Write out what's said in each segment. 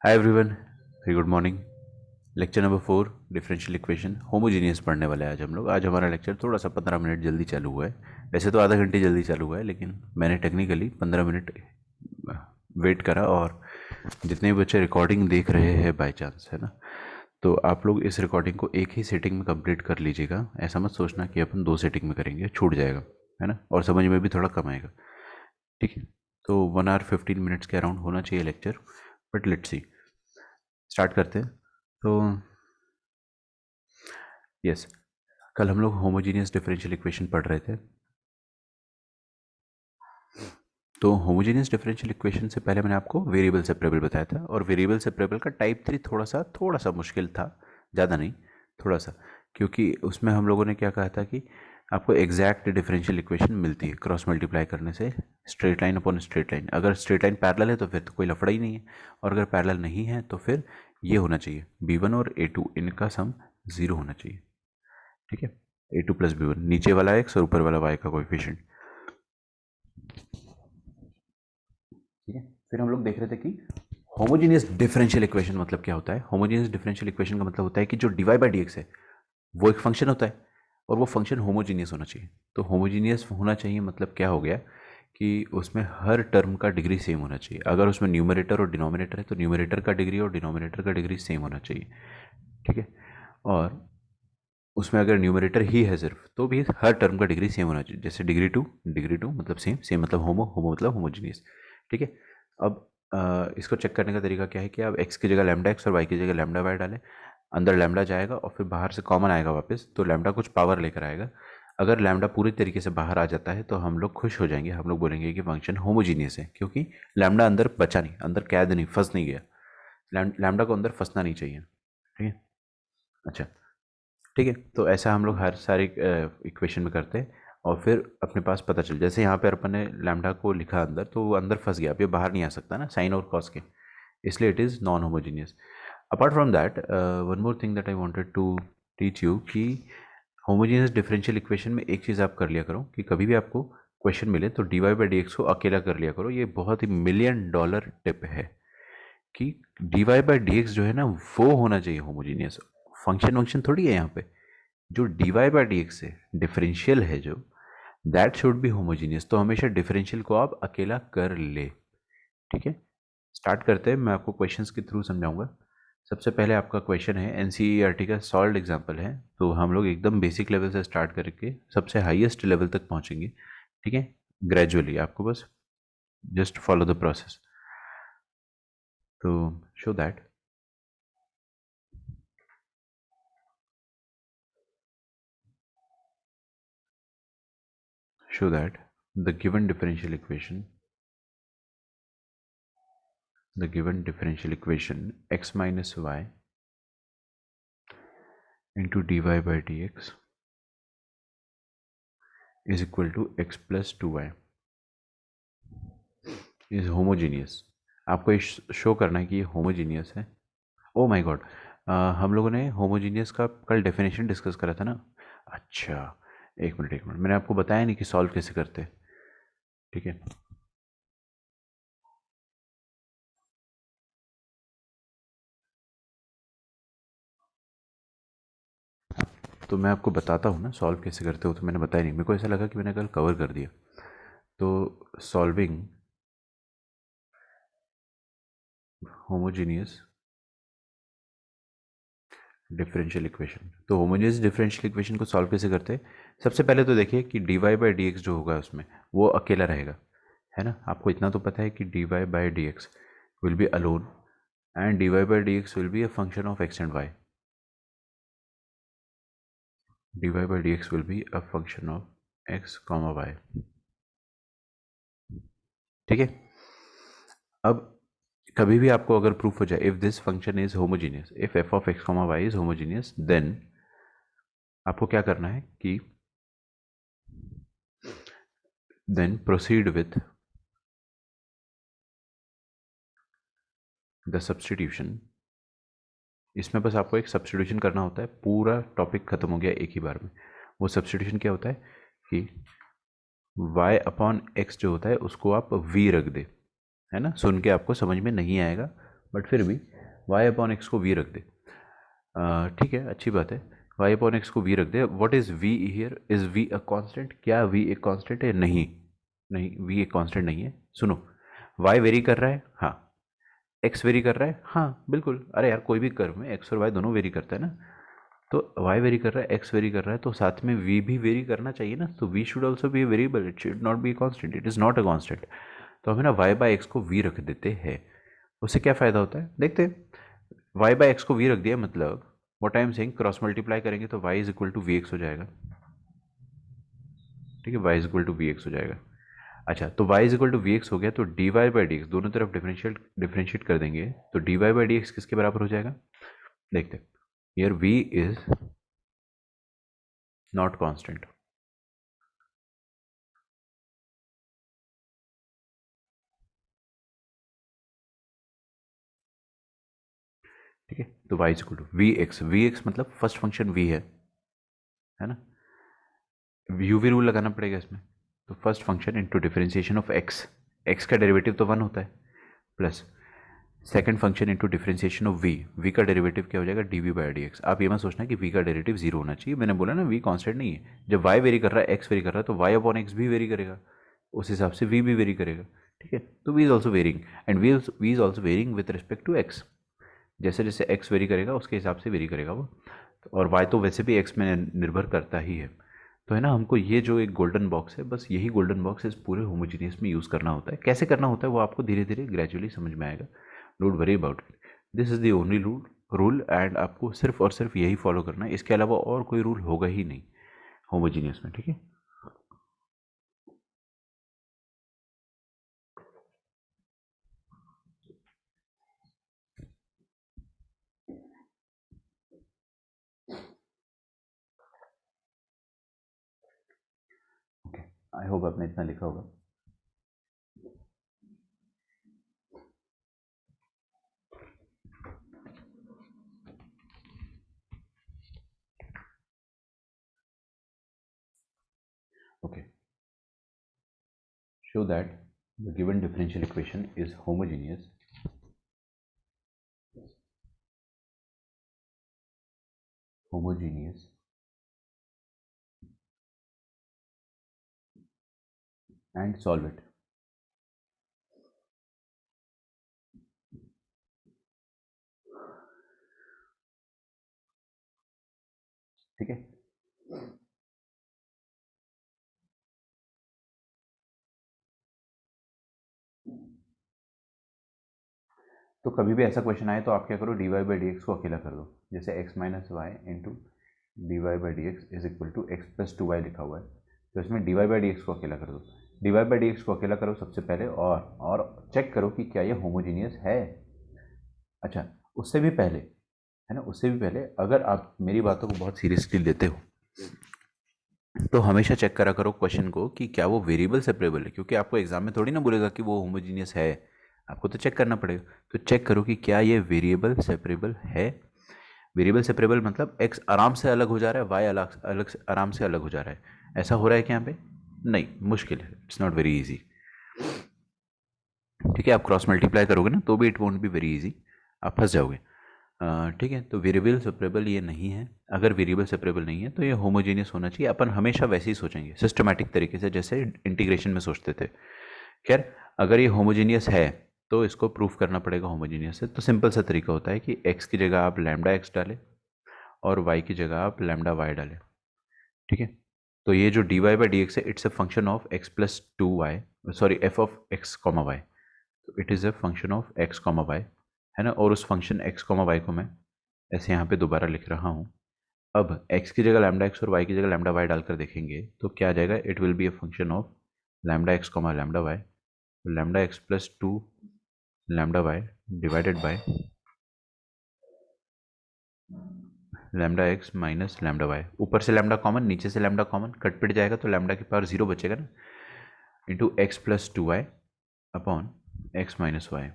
Hi everyone, very good morning. Lecture number 4, differential equation homogeneous पढ़ने वाले हैं आज हम लोग। आज हमारा लेक्चर थोड़ा सा 15 मिनट जल्दी चालू हुआ है। वैसे तो आधा घंटे जल्दी चालू हुआ है, लेकिन मैंने टेक्निकली 15 मिनट वेट करा। और जितने भी बच्चे रिकॉर्डिंग देख रहे हैं बाय चांस, है ना, तो आप लोग इस रिकॉर्डिंग को एक ही सेटिंग में कंप्लीट कर लीजिएगा। ऐसा मत सोचना कि अपन 2 सेटिंग में करेंगे, छूट जाएगा, है ना, और समझ में भी थोड़ा कम आएगा। ठीक है, तो 1 आवर 15 मिनट्स के अराउंड होना चाहिए lecture, but let's see, start करते हैं। तो यस, कल हम लोग होमोजीनियस डिफरेंशियल इक्वेशन पढ़ रहे थे। तो होमोजीनियस डिफरेंशियल इक्वेशन से पहले मैंने आपको वेरिएबल सेपरेबल बताया था, और वेरिएबल सेपरेबल का टाइप 3 थोड़ा सा मुश्किल था, ज़्यादा नहीं, थोड़ा सा। क्योंकि उसमें हम लोगों ने क्या कहा था कि आपको एग्जैक्ट डिफरेंशियल इक्वेशन मिलती है क्रॉस मल्टीप्लाई करने से, straight line upon straight line. अगर स्ट्रेट लाइन पैरेलल है तो फिर तो कोई लफड़ा ही नहीं है, और अगर पैरेलल नहीं है तो फिर ये होना चाहिए b1 और a2, इनका सम 0 होना चाहिए। ठीक है, a2 प्लस b1, नीचे वाला x और ऊपर वाला y का कोएफिशिएंट। ठीक है, फिर हम लोग देख रहे थे कि होमोजीनियस डिफरेंशियल इक्वेशन मतलब क्या होता है। होमोजीनियस डिफरेंशियल इक्वेशन का मतलब होता है कि जो dy बाई डी एक्स है वो एक फंक्शन होता है, और वो फंक्शन होमोजीनियस होना चाहिए। तो होमोजीनियस होना चाहिए मतलब क्या हो गया कि उसमें हर टर्म का डिग्री सेम होना चाहिए। अगर उसमें न्यूमरेटर और डिनोमिनेटर है तो न्यूमरेटर का डिग्री और डिनोमिनेटर का डिग्री सेम होना चाहिए। ठीक है, और उसमें अगर न्यूमरेटर ही है सिर्फ तो भी हर टर्म का डिग्री सेम होना चाहिए। जैसे डिग्री टू मतलब सेम, सेम मतलब होमो, होमो मतलब होमोजीनियस। ठीक है, अब इसको चेक करने का तरीका क्या है कि आप x की जगह लैम्डा x और y की जगह लैम्डा y डालें। अंदर लैम्डा जाएगा और फिर बाहर से कॉमन आएगा वापस, तो लैम्डा कुछ पावर लेकर आएगा। अगर लैम्डा पूरी तरीके से बाहर आ जाता है तो हम लोग खुश हो जाएंगे, हम लोग बोलेंगे कि फंक्शन होमोजीनियस है, क्योंकि लैम्डा अंदर बचा नहीं, अंदर कैद नहीं, फंस नहीं गया। लैम्डा को अंदर फंसना नहीं चाहिए। ठीक है, अच्छा, ठीक है, तो ऐसा हम लोग हर सारी इक्वेशन में करते हैं। और फिर अपने पास पता चल, जैसे यहाँ पे अपन ने लैम्डा को लिखा अंदर, तो वो अंदर फंस गया, अब ये बाहर नहीं आ सकता ना साइन और कॉस के, इसलिए it is non homogeneous. Apart from that, one more thing that I wanted to teach you कि होमोजीनियस डिफरेंशियल इक्वेशन में एक चीज़ आप कर लिया करो कि कभी भी आपको क्वेश्चन मिले तो d y by d x को अकेला कर लिया करो। ये बहुत ही $1,000,000 टिप है कि d y by d x जो है ना वो होना चाहिए होमोजीनियस। फंक्शन वंक्शन थोड़ी है यहाँ पे। जो d y by d x है, डिफरेंशियल है जो, दैट शुड बी होमोजीनियस। तो हमेशा डिफरेंशियल को आप अकेला कर ले। ठीक है, स्टार्ट करते हैं, मैं आपको क्वेश्चंस के थ्रू समझाऊंगा। सबसे पहले आपका क्वेश्चन है, एनसीईआरटी का सॉल्व एग्जाम्पल है। तो हम लोग एकदम बेसिक लेवल से स्टार्ट करके सबसे हाईएस्ट लेवल तक पहुंचेंगे। ठीक है, ग्रेजुअली आपको बस जस्ट फॉलो द प्रोसेस। तो show that show that the given differential equation x minus y into dy by dx is equal to x plus 2y is homogeneous। आपको ये शो करना है कि ये होमोजीनियस है। ओ माय गॉड, हम लोगों ने होमोजीनियस का कल डेफिनेशन डिस्कस करा था ना। अच्छा, एक मिनट एक मिनट, मैंने आपको बताया नहीं कि सॉल्व कैसे करते हैं। ठीक है, तो मैं आपको बताता हूँ ना सॉल्व कैसे करते हो। तो मैंने बताया नहीं, मेरे को ऐसा लगा कि मैंने कल कवर कर दिया। तो सॉल्विंग होमोजीनियस डिफरेंशियल इक्वेशन। तो होमोजेनियस डिफरेंशियल इक्वेशन को सॉल्व कैसे करते हैं। सबसे पहले तो देखिए कि d y by d x जो होगा उसमें वो अकेला रहेगा, है ना। आपको इतना तो पता है कि d y by d x will be alone, and d y by d x will be a function of x and y. D y by d x will be a function of x comma y. ठीक है, अब कभी भी आपको अगर proof हो जाए if this function is homogeneous, if f of x comma y is homogeneous, then आपको क्या करना है कि then proceed with the substitution. इसमें बस आपको एक सब्सटीट्यूशन करना होता है, पूरा टॉपिक खत्म हो गया एक ही बार में। वो सब्सटीट्यूशन क्या होता है कि y अपॉन एक्स जो होता है उसको आप v रख दे, है ना। सुन के आपको समझ में नहीं आएगा, बट फिर भी वाई अपॉन एक्स को वी रख दे, ठीक है, अच्छी बात है, वाई अपॉन एक्स को वी रख दे। What is v here? Is v a constant? क्या वी एक कांस्टेंट है? नहीं, नहीं, वी एक कांस्टेंट नहीं है। सुनो, वाई वेरी कर रहा है, हाँ, एक्स वेरी कर रहा है, हाँ बिल्कुल, अरे यार कोई भी कर्व में एक्स और वाई दोनों वेरी करता है ना, तो वाई वेरी कर रहा है, एक्स वेरी कर रहा है, तो साथ में वी भी वेरी करना चाहिए ना, तो we should also be a variable, it should not be constant, it is not a constant. तो हमें ना वाई बाय एक्स को वी रख देते हैं, उससे क्या फ़ायदा होता है देखते हैं। वाई बाय एक्स को वी रख दिया मतलब what I am saying, cross multiply करेंगे तो y is equal to v x हो जाएगा, ठीक है, y is equal to v x हो जाएगा। अच्छा, तो y is equal to v x हो गया, तो d y by d x दोनों तरफ डिफरेंशिएट कर देंगे, तो d y by d x किसके बराबर हो जाएगा? देखते हैं, here v is not constant, ठीक है, तो y is equal to v x मतलब फर्स्ट फंक्शन v है ना, यूवी रूल लगाना पड़ेगा इसमें, तो first function into differentiation of x, x का डेरिवेटिव तो वन होता है, plus second function into differentiation of v का डेरिवेटिव क्या हो जाएगा? D v by d x. आप ये मत सोचना कि वी का डेरिवेटिव जीरो होना चाहिए, मैंने बोला ना वी कांस्टेंट नहीं है, जब वाई वेरी कर रहा है एक्स वेरी कर रहा है तो वाई अपॉन एक्स भी वेरी करेगा, उस हिसाब से वी भी वेरी करेगा, ठीक है, तो v is also varying, and v is also varying with respect to x, जैसे जैसे एक्स वेरी करेगा उसके हिसाब से वेरी करेगा वो, और वाई तो वैसे भी एक्स में निर्भर करता ही है। तो है ना, हमको ये जो एक गोल्डन बॉक्स है, बस यही गोल्डन बॉक्स इस पूरे होमोजीनियस में यूज़ करना होता है। कैसे करना होता है वो आपको धीरे धीरे ग्रेजुअली समझ में आएगा, don't worry about it, this is the only rule and आपको सिर्फ और सिर्फ यही फॉलो करना है, इसके अलावा और कोई रूल होगा ही नहीं होमोजीनियस में, ठीक है। ओके, आई होप आपने इतना लिखा होगा। Okay, show that the given differential equation is homogeneous and solve it। ठीक है, तो कभी भी ऐसा क्वेश्चन आए तो आप क्या करो, d y by d x को अकेला कर दो, जैसे x minus y into d y by d x is equal to x plus two y लिखा हुआ है, तो इसमें d y by d x को अकेला कर दो, d y by d x को अकेला करो सबसे पहले, और चेक करो कि क्या ये होमोजीनियस है। अच्छा, उससे भी पहले, है ना, उससे भी पहले अगर आप मेरी बातों को बहुत सीरियसली लेते हो तो हमेशा चेक करा करो क्वेश्चन को कि क्या वो वेरिएबल सेपरेबल है, क्योंकि आपको एग्जाम में थोड़ी ना बोलेगा कि वो होमोजीनियस है, आपको तो चेक करना पड़ेगा, तो चेक करो कि क्या ये वेरिएबल सेपरेबल है। वेरिएबल सेपरेबल मतलब एक्स आराम से अलग हो जा रहा है, वाई अलग अलग से आराम से अलग हो जा रहा है, ऐसा हो रहा है क्या यहाँ पे? नहीं, मुश्किल है, इट्स नॉट वेरी इजी, ठीक है, आप क्रॉस मल्टीप्लाई करोगे ना तो भी it won't be very easy, आप फंस जाओगे। ठीक है, तो वेरिएबल सेपरेबल ये नहीं है, अगर वेरिएबल सेपरेबल नहीं है तो ये होमोजेनियस होना चाहिए, अपन हमेशा वैसे ही सोचेंगे सिस्टमैटिक तरीके से जैसे इंटीग्रेशन में सोचते थे। खैर, अगर ये होमोजेनियस है तो इसको प्रूफ करना पड़ेगा होमोजेनियस है, तो सिंपल सा तरीका होता है कि एक्स की जगह आप लैम्डा एक्स डालें और वाई की जगह आप लैम्डा वाई डालें, ठीक है, तो ये जो d y by d x है it's a function of x plus two y, sorry f of x comma y, तो it is a function of x comma y, है ना, और उस फंक्शन एक्स कॉमा वाई को मैं ऐसे यहाँ पे दोबारा लिख रहा हूँ। अब x की जगह लैम्डा एक्स और y की जगह लैम्डा वाई डालकर देखेंगे तो क्या आ जाएगा, it will be a function of lambda x comma lambda y, lambda x plus two lambda y divided by lambda x minus lambda y, ऊपर से लैम्डा कॉमन नीचे से लैम्डा कॉमन कट पिट जाएगा तो लैम्डा की पावर जीरो बचेगा ना, into x plus two y upon x minus y.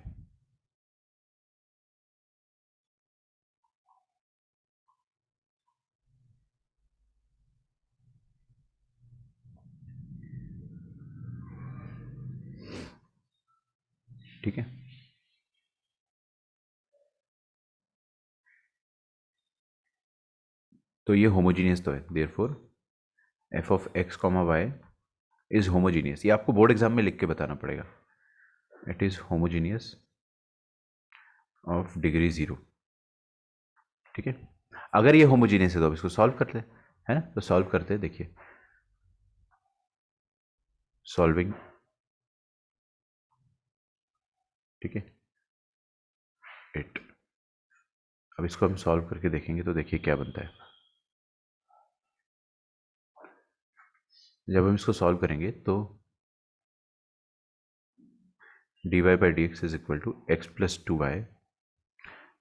ठीक है, तो ये होमोजीनियस तो है, therefore f of x comma y is homogeneous. ये आपको बोर्ड एग्जाम में लिख के बताना पड़ेगा, it is homogeneous of degree 0। ठीक है, अगर ये होमोजीनियस है तो अब इसको सॉल्व कर ले, है ना। तो सॉल्व करते हैं, देखिए सॉल्विंग, ठीक है इट। अब इसको हम सॉल्व करके देखेंगे तो देखिए क्या बनता है। जब हम इसको सॉल्व करेंगे तो dy by d x is equal to x plus 2y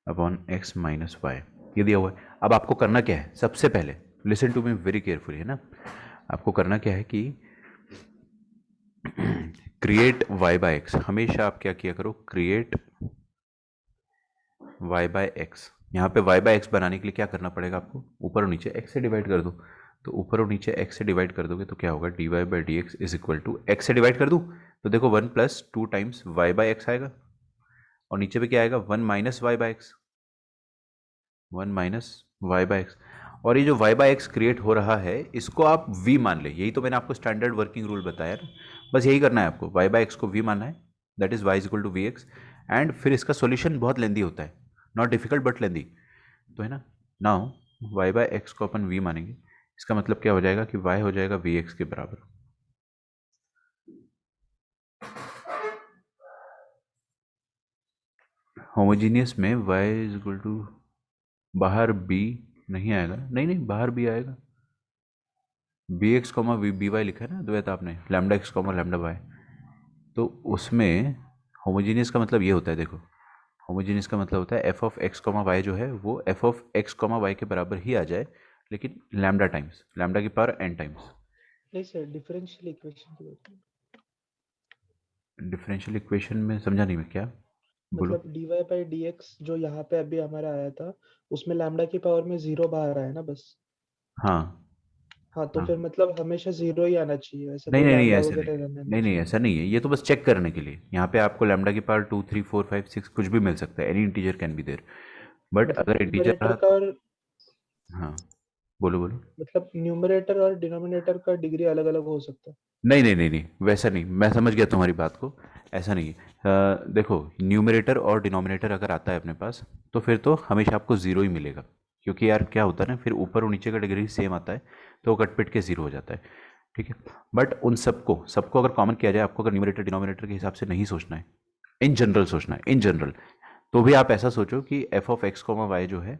upon x minus y, ये दिया हुआ है। अब आपको करना क्या है, सबसे पहले listen to me very carefully, है ना। आपको करना क्या है कि क्रिएट y बाय एक्स, हमेशा आप क्या किया करो, क्रिएट y बाय एक्स। यहाँ पे y बाय एक्स बनाने के लिए क्या करना पड़ेगा आपको, ऊपर और नीचे x से डिवाइड कर दो। तो ऊपर और नीचे x से डिवाइड कर दोगे तो क्या होगा, dy by d x is equal to x से डिवाइड कर दूँ तो देखो 1 plus 2 times y by x आएगा, और नीचे पे क्या आएगा 1 minus y by x, 1 minus y by x. और ये जो y बाय एक्स क्रिएट हो रहा है इसको आप v मान ले, यही तो मैंने आपको स्टैंडर्ड वर्किंग रूल बताया ना। बस यही करना है आपको, y बाय एक्स को v मानना है, that is y is equal to v x. And फिर इसका सॉल्यूशन बहुत लेंदी होता है, नॉट डिफिकल्ट बट लेंदी, तो है ना। नाउ y बाय एक्स को अपन v मानेंगे, इसका मतलब क्या हो जाएगा कि y हो जाएगा वी एक्स के बराबर। होमोजीनियस में y इज इक्वल टू, बाहर b नहीं आएगा, नहीं नहीं बाहर b आएगा, b x comma b y लिखा है ना द्वैत आपने, lambda x comma lambda y. तो उसमें होमोजीनियस का मतलब ये होता है, देखो होमोजीनियस का मतलब होता है f of x comma y जो है वो f of x comma y के बराबर ही आ जाए, लेकिन लैम्डा टाइम्स, लैम्डा की पावर एन टाइम्स। नहीं सर, डिफरेंशियल इक्वेशन की बात है। डिफरेंशियल इक्वेशन में समझा नहीं मैं, क्या बोलो। मतलब dy बाई डी एक्स जो यहाँ पे अभी हमारा आया था, उसमें लैम्डा की पावर में जीरो बाहर आया ना बस। हाँ हाँ, तो हाँ, फिर मतलब हमेशा जीरो ही आना चाहिए, ऐसा नहीं कोई नहीं नहीं लैम्डा ऐसा नहीं, वगैरह रहना नहीं नहीं नहीं चाहिए। ऐसा नहीं है, ये तो बस चेक करने के लिए, यहाँ पे आपको लैम्डा की पावर 2 3 4 5 6 कुछ भी मिल सकता है, any integer can be there, but मतलब अगर इंटीजर न्यूमरेटर रहा का तो, और हाँ बोलो बोलो। मतलब न्यूमरेटर और डिनोमिनेटर का डिग्री अलग अलग हो सकता है। नहीं नहीं नहीं नहीं वैसा नहीं, मैं समझ गया तुम्हारी बात को, ऐसा नहीं है। देखो न्यूमरेटर और डिनोमिनेटर अगर आता है अपने पास तो फिर तो हमेशा आपको ज़ीरो ही मिलेगा, क्योंकि यार क्या होता है ना, फिर ऊपर और नीचे का डिग्री सेम आता है तो वो कटपिट के ज़ीरो हो जाता है। ठीक है, बट उन सबको सबको अगर कॉमन किया जाए, आपको अगर न्यूमरेटर डिनोमिनेटर के हिसाब से नहीं सोचना है, इन जनरल सोचना है, इन जनरल, तो भी आप ऐसा सोचो कि f of x comma y जो है,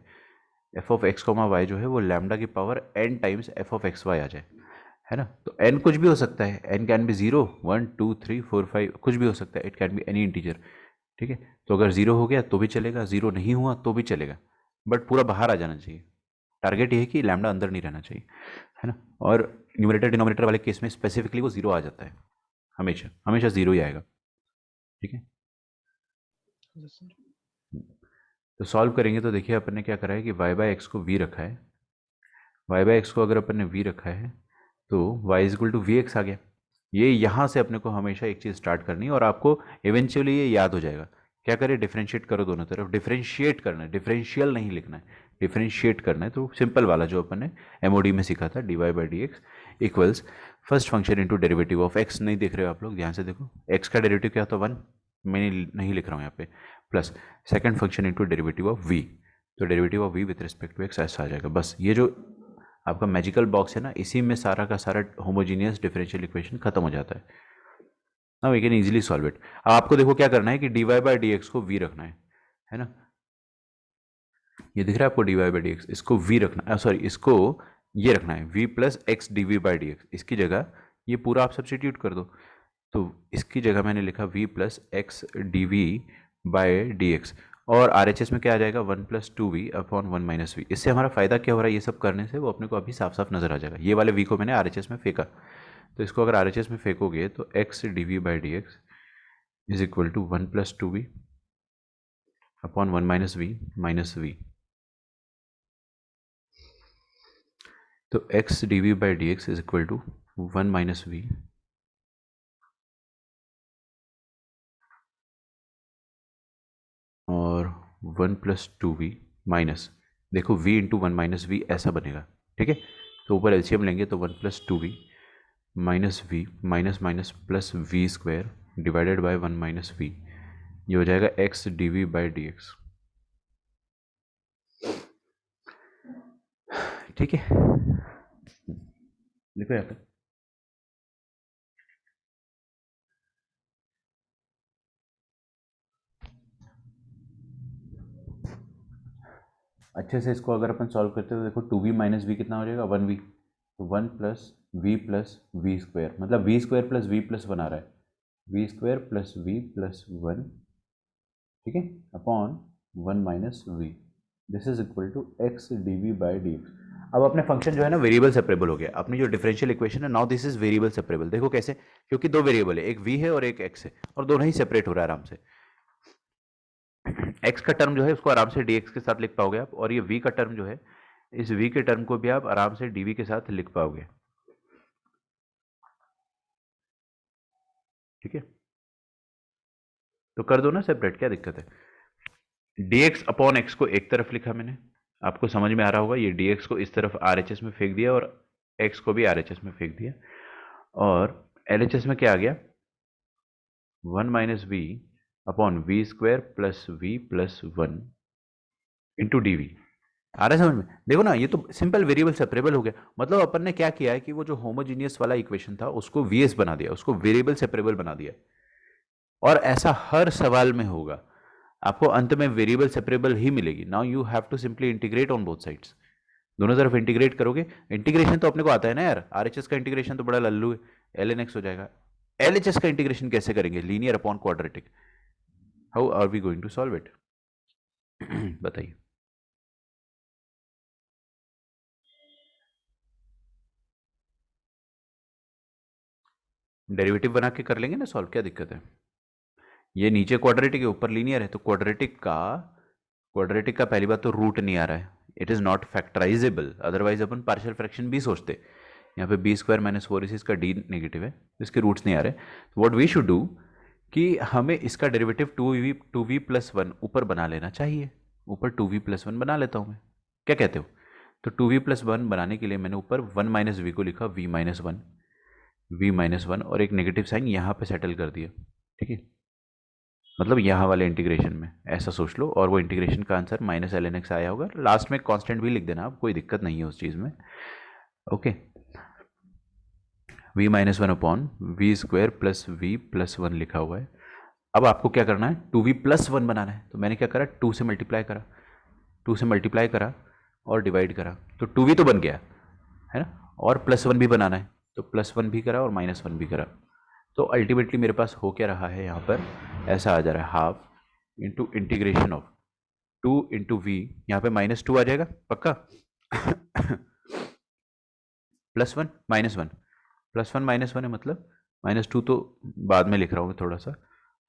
f of x comma y जो है वो लैम्डा की power n times f of x y आ जाए, है ना। तो एन कुछ भी हो सकता है, एन कैन बी 0 1 2 3 4 5 कुछ भी हो सकता है, it can be any integer. ठीक है, तो अगर 0 हो गया तो भी चलेगा, 0 नहीं हुआ तो भी चलेगा, बट पूरा बाहर आ जाना चाहिए। टारगेट ये है कि लैम्डा अंदर नहीं रहना चाहिए, है ना। और न्यूमरेटर डिनोमिनेटर वाले केस में स्पेसिफिकली वो 0 आ जाता है, हमेशा हमेशा 0 ही आएगा। ठीक है, जी सर। तो सॉल्व करेंगे तो देखिए अपन ने क्या करा है कि y बाय एक्स को v रखा है, y बाय एक्स को अगर अपन ने v रखा है तो y is equal to v x आ गया। ये यहाँ से अपने को हमेशा एक चीज़ स्टार्ट करनी है और आपको इवेंचुअली ये याद हो जाएगा। क्या करें, डिफ्रेंशिएट करो दोनों तरफ, डिफ्रेंशिएट करना है, डिफरेंशियल नहीं लिखना है, डिफ्रेंशिएट करना है। तो सिंपल वाला जो अपन ने एमओडी में सीखा था, d y by d x equals first function into derivative of x, नहीं देख रहे हो आप लोग, ध्यान से देखो, एक्स का डेरिवेटिव क्या होता है 1, मैंने नहीं लिख रहा हूँ यहाँ पे, plus second function into derivative of v, तो derivative of v with respect to x ऐसा आ जाएगा। बस ये जो आपका मैजिकल बॉक्स है ना, इसी में सारा का सारा होमोजीनियस डिफरेंशियल इक्वेशन खत्म हो जाता है। ना we can easily solve it. अब आपको देखो क्या करना है कि d y by d x को वी रखना है ना। ये दिख रहा है आपको d y by d x, इसको वी रखना है, सॉरी इसको ये रखना है v plus x d v by d x, इसकी जगह ये पूरा आप सब्सटीट्यूट कर दो। तो इसकी जगह मैंने लिखा v plus x d v by d x, और आर एच एस में क्या आ जाएगा 1 plus 2 v upon 1 minus v. इससे हमारा फ़ायदा क्या हो रहा है, ये सब करने से वो अपने को अभी साफ साफ नज़र आ जाएगा। ये वाले वी को मैंने आर एच एस में फेंका, तो इसको अगर आर एच एस में फेंकोगे तो x d v by d x is equal to 1 plus 2 v upon 1 minus v. तो x d v by d x is equal to 1 minus v और 1 प्लस 2 वी माइनस, देखो v into 1 minus v ऐसा बनेगा, ठीक है, तो ऊपर LCM लेंगे तो 1 + 2v minus v minus minus plus v square divided by 1 - v, ये हो जाएगा x dv/dx। ठीक है, लिखो यहाँ पे। अच्छे से इसको अगर अपन सॉल्व करते हैं तो देखो 2v - v कितना हो जाएगा 1v, तो 1 + v + v स्क्वायर, मतलब v square plus v plus 1 आ रहा है, v square plus v plus 1, ठीक है, upon 1 - v, this is equal to x dv/dx। अब अपने फंक्शन जो है ना वेरिएबल सेपरेबल हो गया, अपनी जो डिफरेंशियल इक्वेशन है now this is variable separable. देखो कैसे, क्योंकि दो वेरिएबल है, एक v है और एक x है, और दोनों ही सेपरेट हो रहा है आराम से। x का टर्म जो है उसको आराम से dx के साथ लिख पाओगे आप, और ये v का टर्म जो है, इस v के टर्म को भी आप आराम से dv के साथ लिख पाओगे। ठीक है, तो कर दो ना सेपरेट, क्या दिक्कत है। dx अपॉन x को एक तरफ लिखा मैंने, आपको समझ में आ रहा होगा, ये dx को इस तरफ RHS में फेंक दिया और x को भी RHS में फेंक दिया, और LHS में क्या आ गया 1 - v upon v square plus v plus 1 into d v. आ रहा है समझ में, देखो ना ये तो सिंपल वेरिएबल सेपरेबल हो गया। मतलब अपन ने क्या किया है कि वो जो होमोजीनियस वाला इक्वेशन था उसको वीएस बना दिया, उसको वेरिएबल सेपरेबल बना दिया, और ऐसा हर सवाल में होगा, आपको अंत में वेरिएबल सेपरेबल ही मिलेगी। Now you have to simply integrate on both sides, दोनों तरफ इंटीग्रेट करोगे। इंटीग्रेशन तो अपने को आता है ना यार, आरएचएस का इंटीग्रेशन तो बड़ा लल्लू है, ln x हो जाएगा। एलएचएस का इंटीग्रेशन कैसे करेंगे, linear upon quadratic, how are we going to solve it बताइए। डेरिवेटिव बना के कर लेंगे ना सॉल्व, क्या दिक्कत है। ये नीचे क्वाड्रेटिक है ऊपर लीनियर है, तो क्वाड्रेटिक का पहली बात तो रूट नहीं आ रहा है, it is not factorisable, otherwise upon partial fraction भी सोचते। यहाँ पे बी स्क्वायर माइनस 4 इसका डी नेगेटिव है, इसके रूट्स नहीं आ रहे। तो व्हाट वी शुड डू कि हमें इसका डेरिवेटिव 2v + 1 ऊपर बना लेना चाहिए, ऊपर 2v + 1 बना लेता हूँ मैं, क्या कहते हो। तो 2v + 1 बनाने के लिए मैंने ऊपर 1 - v को लिखा v - 1 और एक नेगेटिव साइन यहाँ पे सेटल कर दिया। ठीक है, मतलब यहाँ वाले इंटीग्रेशन में ऐसा सोच लो, और वो इंटीग्रेशन का आंसर -ln x आया होगा। लास्ट में कांस्टेंट भी लिख देना आप, कोई दिक्कत नहीं है उस चीज़ में। Okay, v - 1 upon v square plus v plus 1 लिखा हुआ है। अब आपको क्या करना है, 2v + 1 बनाना है, तो मैंने क्या करा 2 से मल्टीप्लाई करा, 2 से मल्टीप्लाई करा और डिवाइड करा, तो 2v तो बन गया है ना, और +1 भी बनाना है, तो +1 भी करा और -1 भी करा। तो अल्टीमेटली मेरे पास हो क्या रहा है, यहाँ पर ऐसा आ जा रहा है half into integration of 2 into v, यहाँ पे -2 आ जाएगा पक्का +1 -1 +1 -1 है, मतलब -2 तो बाद में लिख रहा हूँ मैं थोड़ा सा,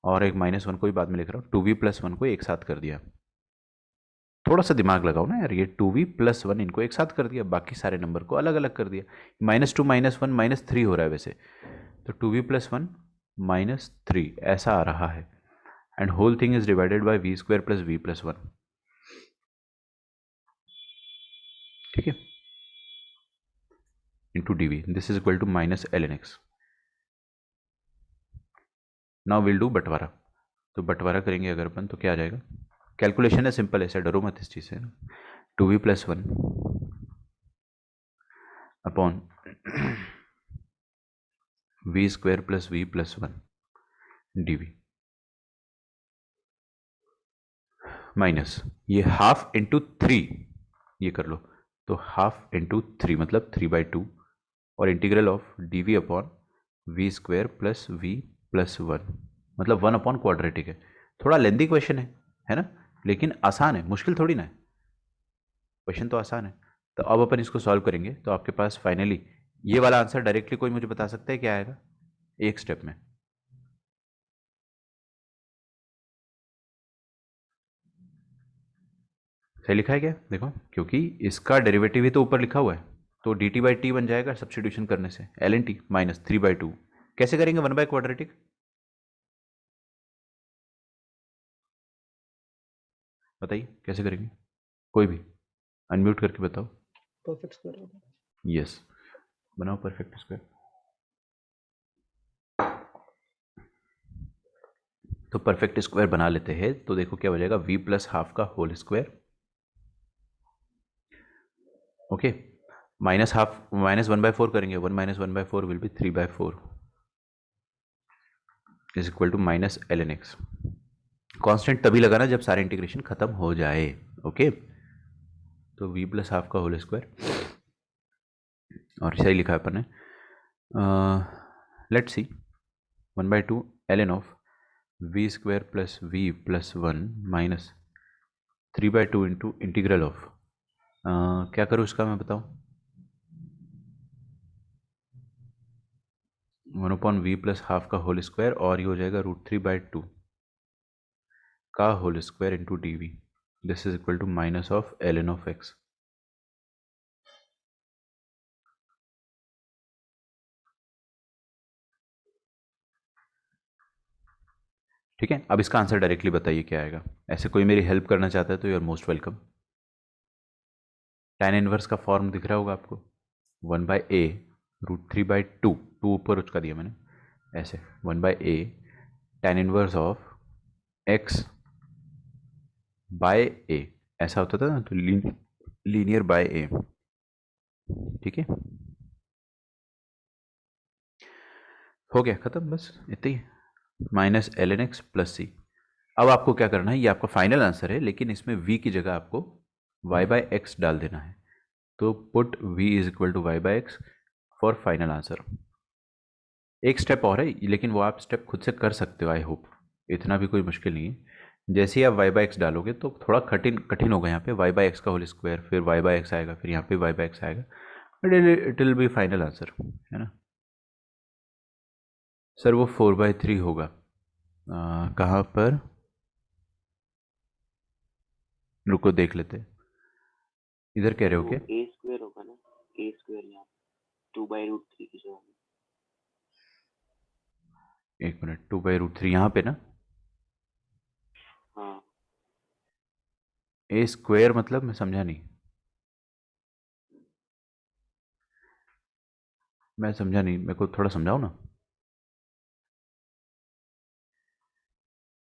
और एक -1 को भी बाद में लिख रहा हूँ, 2v + 1 को एक साथ कर दिया। थोड़ा सा दिमाग लगाओ ना यार, ये 2v + 1 इनको एक साथ कर दिया, बाकी सारे नंबर को अलग अलग कर दिया। -2 -1 -3 हो रहा है वैसे, तो 2v + 1 -3 ऐसा आ रहा है, and whole thing is divided by v square plus v plus 1। ठीक है, into d v, this is equal to -ln x। Now will do बंटवारा, तो बंटवारा करेंगे अगर अपन तो क्या आ जाएगा, कैलकुलेशन है सिंपल, ऐसा डरो मत इस चीज़ से। 2v + 1 upon v square plus v plus 1 d v minus ये हाफ इंटू 3, ये कर लो, तो हाफ इंटू 3 मतलब 3/2, और integral of d v upon v square plus v plus 1, मतलब 1 अपॉन क्वाड्रेटिक है। थोड़ा लेंदी क्वेश्चन है ना, लेकिन आसान है, मुश्किल थोड़ी ना है, क्वेश्चन तो आसान है। तो अब अपन इसको सॉल्व करेंगे, तो आपके पास फाइनली ये वाला आंसर डायरेक्टली कोई मुझे बता सकता है क्या आएगा एक स्टेप में। सही लिखा है क्या, देखो, क्योंकि इसका डेरिवेटिव ही तो ऊपर लिखा हुआ है, तो dt/t बन जाएगा सब्सटीट्यूशन करने से, ln t -3/2। कैसे करेंगे 1 बाय क्वाड्रेटिक, बताइए कैसे करेंगे, कोई भी अनम्यूट करके बताओ। परफेक्ट स्क्वायर होगा। यस, बनाओ परफेक्ट स्क्वायर। तो परफेक्ट स्क्वायर बना लेते हैं, तो देखो क्या हो जाएगा, v प्लस हाफ का whole square, okay, minus half, minus 1/4 करेंगे, 1 minus 1/4 will be 3/4 is equal to minus ln x। Constant तभी लगाना जब सारे इंटीग्रेशन खत्म हो जाए, ओके। तो v प्लस हाफ का होल स्क्वायर, और सही लिखा है अपन ने, let's see 1/2 ln of v square plus v plus 1 minus 3/2 into integral of, क्या करूँ इसका मैं बताऊँ, 1/v प्लस हाफ का होल स्क्वायर, और ये हो जाएगा √3/2 का whole square into d v, this is equal to minus of ln of x। ठीक है, अब इसका आंसर डायरेक्टली बताइए क्या आएगा। ऐसे कोई मेरी हेल्प करना चाहता है तो you are most welcome. tan inverse का फॉर्म दिख रहा होगा आपको, 1/a √3/2, टू ऊपर उसका दिया मैंने, ऐसे 1/a tan inverse of x by a, ऐसा होता था ना, तो लीनियर बाय a, ठीक है, हो गया खत्म, बस इतना ही, माइनस ln x प्लस सी। अब आपको क्या करना है, ये आपका फाइनल आंसर है, लेकिन इसमें v की जगह आपको y बाय एक्स डाल देना है, तो put v is equal to y by x for final answer. एक स्टेप और है, लेकिन वो आप स्टेप खुद से कर सकते हो, आई होप इतना भी कोई मुश्किल नहीं है। जैसे ही आप वाई बाई एक्स डालोगे तो थोड़ा कठिन कठिन होगा, यहाँ पे वाई बाई एक्स का होल स्क्वायर, फिर वाई बाई एक्स आएगा, फिर यहाँ पे वाई बाई एक्स आएगा, but it will B final answer, है ना। सर वो 4/3 होगा, कहाँ पर, रुको देख लेते हैं, इधर कह रहे हो तो क्या, ए स्क्वायर होगा ना, ए स्क्वायर यहाँ 2/√3 की जगह में। एक मिनट, 2/√3 यहाँ पे ना, हाँ, ए स्क्वायर मतलब मैं समझा नहीं, मैं समझा नहीं, मेरे को थोड़ा समझाओ ना,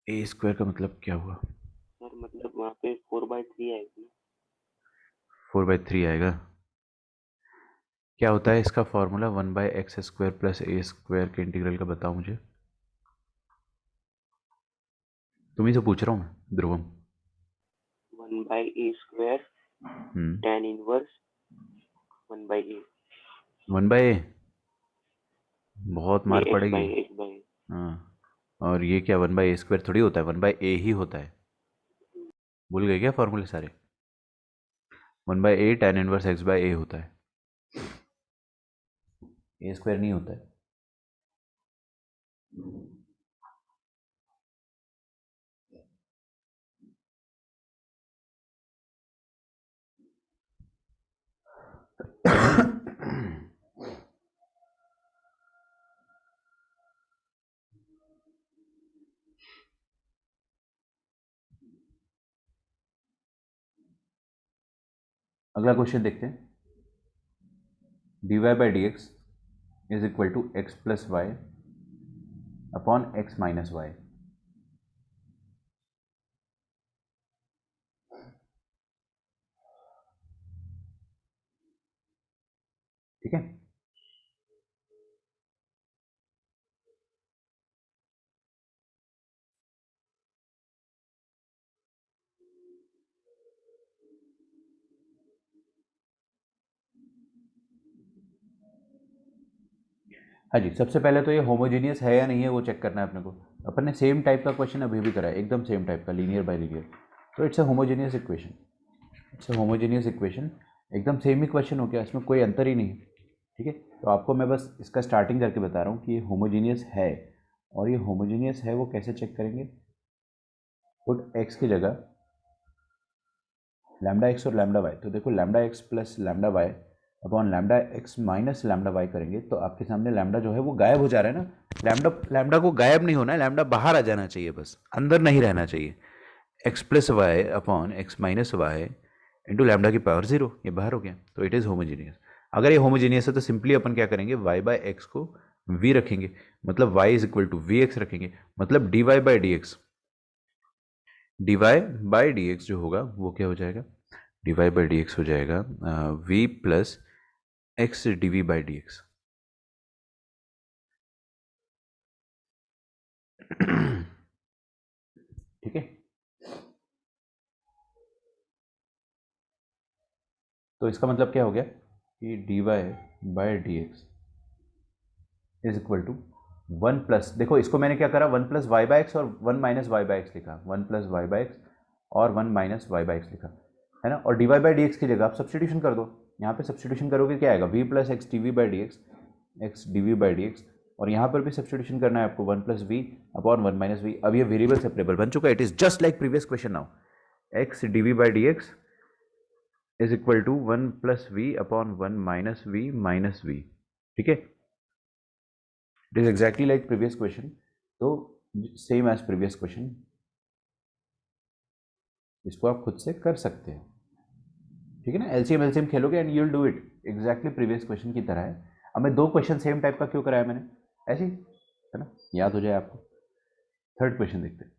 ए स्क्वायर का मतलब क्या हुआ। सर मतलब वहाँ पे 4/3 आएगी ना। 4/3 आएगा, क्या होता है इसका फॉर्मूला, 1/x² प्लस ए स्क्वायर के इंटीग्रल का बताओ मुझे, तुम्ही से पूछ रहा हूँ मैं, ध्रुवम। 1/a² tan inverse 1/a, 1/a, बहुत मार नहीं x पड़ेगी। बाई x बाई हाँ, और ये क्या 1/a² थोड़ी होता है, 1/a ही होता है, भूल गए क्या फॉर्मूले सारे, 1/a tan इनवर्स x/a होता है, ए स्क्वायर नहीं होता है। अगला क्वेश्चन देखते हैं, dy/dx is equal to x plus y upon x minus y. ठीक है, हाँ जी, सबसे पहले तो ये होमोजीनियस है या नहीं है वो चेक करना है अपने को। अपन ने सेम टाइप का क्वेश्चन अभी भी करा है, एकदम सेम टाइप का, लीनियर बाय लीनियर, तो it's a homogeneous equation, it's a homogeneous equation, एकदम सेम ही क्वेश्चन हो गया, इसमें कोई अंतर ही नहीं है। ठीक है, तो आपको मैं बस इसका स्टार्टिंग करके बता रहा हूँ कि ये होमोजीनियस है, और ये होमोजीनियस है वो कैसे चेक करेंगे, पुट एक्स की जगह लैम्डा एक्स और लैम्डा वाई, तो देखो lambda x plus lambda y upon lambda x minus lambda y करेंगे, तो आपके सामने लैम्डा जो है वो गायब हो जा रहा है ना, लैम्डा लैम्डा को गायब नहीं होना है, लैम्डा बाहर आ जाना चाहिए, बस अंदर नहीं रहना चाहिए। X plus y upon x minus y into lambda की पावर 0, ये बाहर हो गया, तो इट इज़ होमोजीनियस। अगर ये होमोजीनियस है तो सिंपली अपन क्या करेंगे, y बाय एक्स को v रखेंगे, मतलब y is equal to v x रखेंगे, मतलब dy by d x, dy by d x जो होगा वो क्या हो जाएगा, dy बाई डी एक्स हो जाएगा v plus x d v by d x. ठीक है, तो इसका मतलब क्या हो गया कि dy by d x is equal to 1 plus, देखो इसको मैंने क्या करा, 1 प्लस वाई बाई एक्स और 1 माइनस वाई बाई एक्स लिखा, 1 प्लस वाई बाई एक्स और 1 माइनस वाई बाई एक्स लिखा, है ना। और d y by d x की जगह आप सब्सटीट्यूशन कर दो, यहाँ पे सब्सटीट्यूशन करोगे क्या आएगा, v plus x d v by d x, x d v by d x, और यहाँ पर भी सब्सटीट्यूशन करना है आपको, 1 plus v upon 1 minus v. अब ये वेरिएबल सेपरेबल बन चुका है, it is just like previous question now, x d v by d x is equal to 1 plus v upon 1 minus v, ठीक है। It is exactly like previous question, तो same as previous question, इसको आप खुद से कर सकते हैं, ठीक है ना। एलसीएम एलसीएम खेलोगे and you will do it exactly previous question की तरह है। अब मैं 2 क्वेश्चन सेम टाइप का क्यों कराया मैंने, ऐसे ही, है ना, याद हो जाए आपको। थर्ड क्वेश्चन देखते हैं।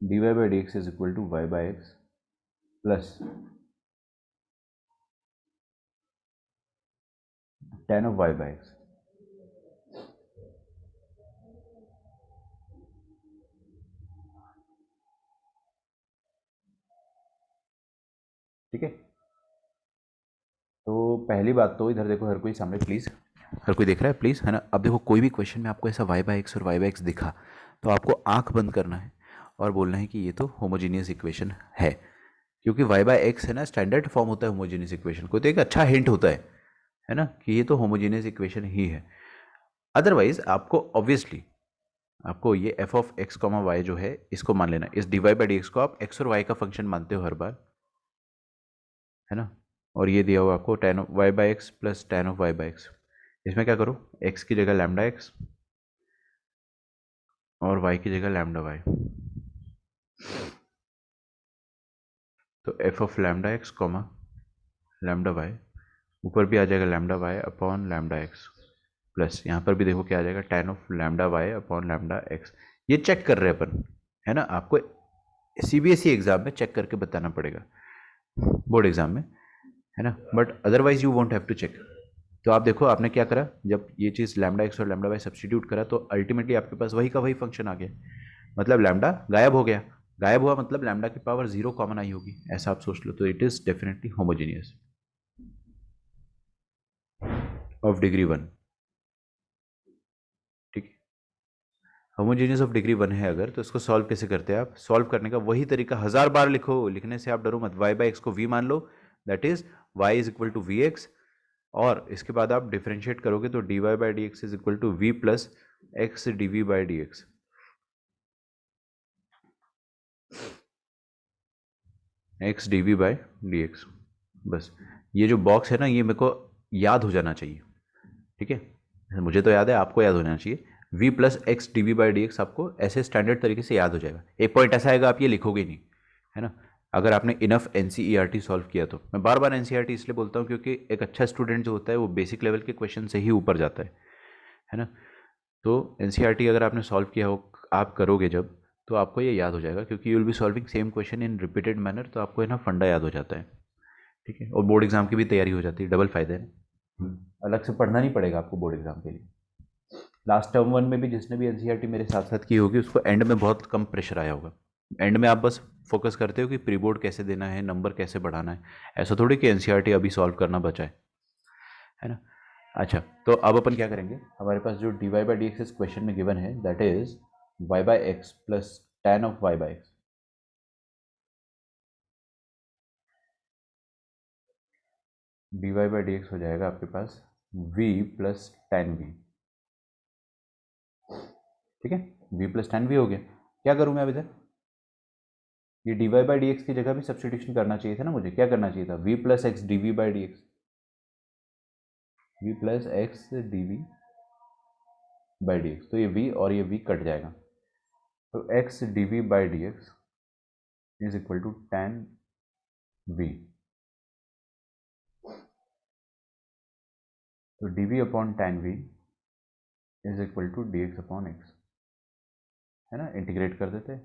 D y by d x is equal to y by x plus tan of y by x. ठीक है, तो पहली बात तो इधर देखो, हर कोई सामने प्लीज़, हर कोई देख रहा है प्लीज़, है ना। अब देखो कोई भी क्वेश्चन में आपको ऐसा वाई बाई एक्स और वाई बाई एक्स दिखा, तो आपको आंख बंद करना है और बोलना है कि ये तो होमोजीनियस इक्वेशन है, क्योंकि वाई बाई एक्स है ना स्टैंडर्ड फॉर्म होता है होमोजीनियस इक्वेशन को, तो एक अच्छा हिंट होता है ना, कि ये तो होमोजीनियस इक्वेशन ही है। अदरवाइज आपको ऑब्वियसली आपको ये f of x comma y जो है इसको मान लेना, इस d y by d x को आप एक्स और वाई का फंक्शन मानते हो हर बार, है ना। और ये दिया हुआ आपको tan of y by x plus tan of y by x, इसमें क्या करो, x की जगह लैम्डा एक्स और y की जगह लैम्डा वाई, तो f of lambda x comma lambda y, ऊपर भी आ जाएगा lambda y upon lambda x, plus यहाँ पर भी देखो क्या आ जाएगा, tan of lambda y upon lambda x. ये चेक कर रहे हैं अपन, है ना, आपको सीबीएसई एग्जाम में चेक करके बताना पड़ेगा, बोर्ड एग्जाम में, है ना, but otherwise you won't have to check. तो आप देखो आपने क्या करा, जब ये चीज़ लैम्डा एक्स और लैम्डा वाई सब्सटीट्यूट करा तो अल्टीमेटली आपके पास वही का वही फंक्शन आ गया, मतलब लैम्डा गायब हो गया, गायब हुआ मतलब लैम्डा की पावर 0 कॉमन आई होगी, ऐसा आप सोच लो, तो it is definitely homogeneous of degree 1। ठीक है, होमोजीनियस ऑफ डिग्री 1 है अगर, तो इसको सॉल्व कैसे करते हैं आप, सॉल्व करने का वही तरीका, 1000 बार लिखो, लिखने से आप डरो मत, वाई बाई एक्स को वी मान लो, that is y is equal to v x, और इसके बाद आप डिफ्रेंशिएट करोगे तो d y by d x is equal to v plus x d v by d x, x d v by d x. बस ये जो box है ना, ये मेरे को याद हो जाना चाहिए, ठीक है, मुझे तो याद है, आपको याद होना चाहिए, v plus x d v by d x आपको ऐसे स्टैंडर्ड तरीके से याद हो जाएगा। एक पॉइंट ऐसा आएगा आप ये लिखोगे नहीं, है ना, अगर आपने इनफ एन सॉल्व किया तो। मैं बार बार एन इसलिए बोलता हूँ क्योंकि एक अच्छा स्टूडेंट जो होता है वो बेसिक लेवल के क्वेश्चन से ही ऊपर जाता है ना। तो एन अगर आपने सॉल्व किया हो, आप करोगे जब, तो आपको ये याद हो जाएगा, क्योंकि you will be solving same question in repeated manner, तो आपको है ना फंडा याद हो जाता है, ठीक है, और बोर्ड एग्जाम की भी तैयारी हो जाती है, डबल फायदा है। अलग से पढ़ना नहीं पड़ेगा आपको बोर्ड एग्जाम के लिए। लास्ट टर्म 1 में भी जिसने भी एनसीईआरटी मेरे साथ साथ की होगी उसको एंड में बहुत कम प्रेशर आया होगा, एंड में आप बस फोकस करते हो कि प्री बोर्ड कैसे देना है, नंबर कैसे बढ़ाना है, ऐसा थोड़ी कि एनसीईआरटी अभी सॉल्व करना बचा है ना। अच्छा, तो अब अपन क्या करेंगे, हमारे पास जो d y by d x इस क्वेश्चन में गिवन है, that is y by x plus tan of y by x, d y by d x हो जाएगा आपके पास v प्लस tan v, ठीक है, v प्लस tan v हो गया। क्या करूँ मैं अब इधर, ये d y by d x की जगह भी सब्सटीट्यूशन करना चाहिए था ना मुझे, क्या करना चाहिए था, v plus x d v by d x, v plus x d v by d x, तो ये v और ये v कट जाएगा, तो x d v by d x is equal to tan v, तो d v upon tan v is equal to d x upon x, है ना, integrate कर देते,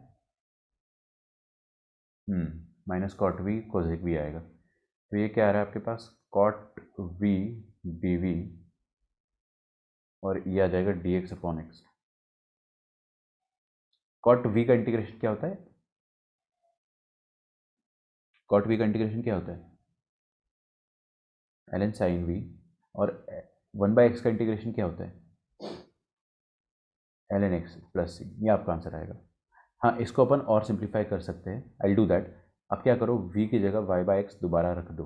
minus cot v cosec v आएगा, तो ये क्या आ रहा है आपके पास, कॉट वी डी वी, और ये आ जाएगा d x upon x. Cot v का इंटीग्रेशन क्या होता है, कॉट वी का इंटीग्रेशन क्या होता है, ln साइन वी, और 1/x का इंटीग्रेशन क्या होता है, ln x प्लस सी, ये आपका आंसर आएगा। हाँ, इसको अपन और सिंप्लीफाई कर सकते हैं, आई डू दैट। अब क्या करो, v की जगह y/x दोबारा रख दो,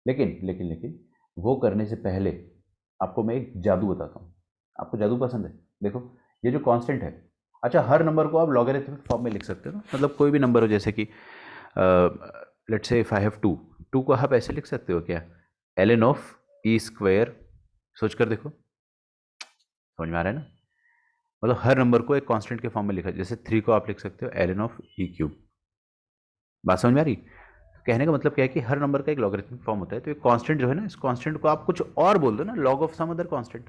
लेकिन लेकिन लेकिन वो करने से पहले आपको मैं एक जादू बताता हूँ। आपको जादू पसंद है? देखो, ये जो कांस्टेंट है, अच्छा, हर नंबर को आप लॉगरिथमिक फॉर्म में लिख सकते हो ना, मतलब कोई भी नंबर हो, जैसे कि let's say if I have 2 को आप ऐसे लिख सकते हो क्या, ln ऑफ ई स्क्वायर, सोच कर देखो, समझ में आ रहा है ना, मतलब हर नंबर को एक कांस्टेंट के फॉर्म में लिखा, जैसे 3 को आप लिख सकते हो ln ऑफ ई क्यूब। बात समझ में आ रही? कहने का मतलब क्या है कि हर नंबर का एक लॉगरिथमिक फॉर्म होता है, तो एक कांस्टेंट जो है ना, इस कांस्टेंट को आप कुछ और बोल दो ना, log of some other constant.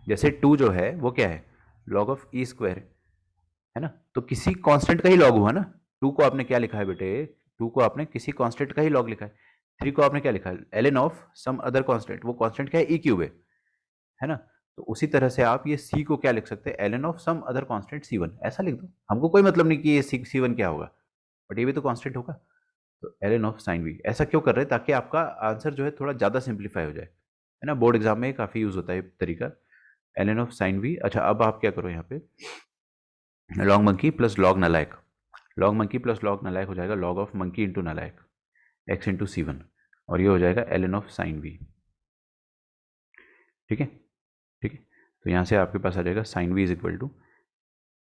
जैसे 2 जो है वो क्या है, लॉग ऑफ ई स्क्वायर है ना, तो किसी कांस्टेंट का ही लॉग हुआ ना। 2 को आपने क्या लिखा है बेटे, 2 को आपने किसी कांस्टेंट का ही लॉग लिखा है। 3 को आपने क्या लिखा है, ln of some other constant, वो कांस्टेंट क्या है, ई क्यूब है ना। तो उसी तरह से आप ये सी को क्या लिख सकते हैं, ln of some other constant c1, ऐसा लिख दो। हमको कोई मतलब नहीं कि ये c1 क्या होगा, बट ये भी तो कांस्टेंट होगा, तो ln ऑफ साइन वी। ऐसा क्यों कर रहे हैं, ताकि आपका आंसर जो है थोड़ा ज़्यादा सिंप्लीफाई हो जाए, है ना। बोर्ड एग्जाम में काफ़ी यूज़ होता है ये तरीका, ln ऑफ साइन वी। अच्छा, अब आप क्या करो, यहाँ पे लॉग मंकी प्लस लॉग नलायक, लॉग मंकी प्लस लॉग नलायक हो जाएगा लॉग ऑफ मंकी इंटू नलायक, एक्स इंटू c1, और ये हो जाएगा ln ऑफ साइन वी। ठीक है, ठीक है, तो यहाँ से आपके पास आ जाएगा sine v is equal to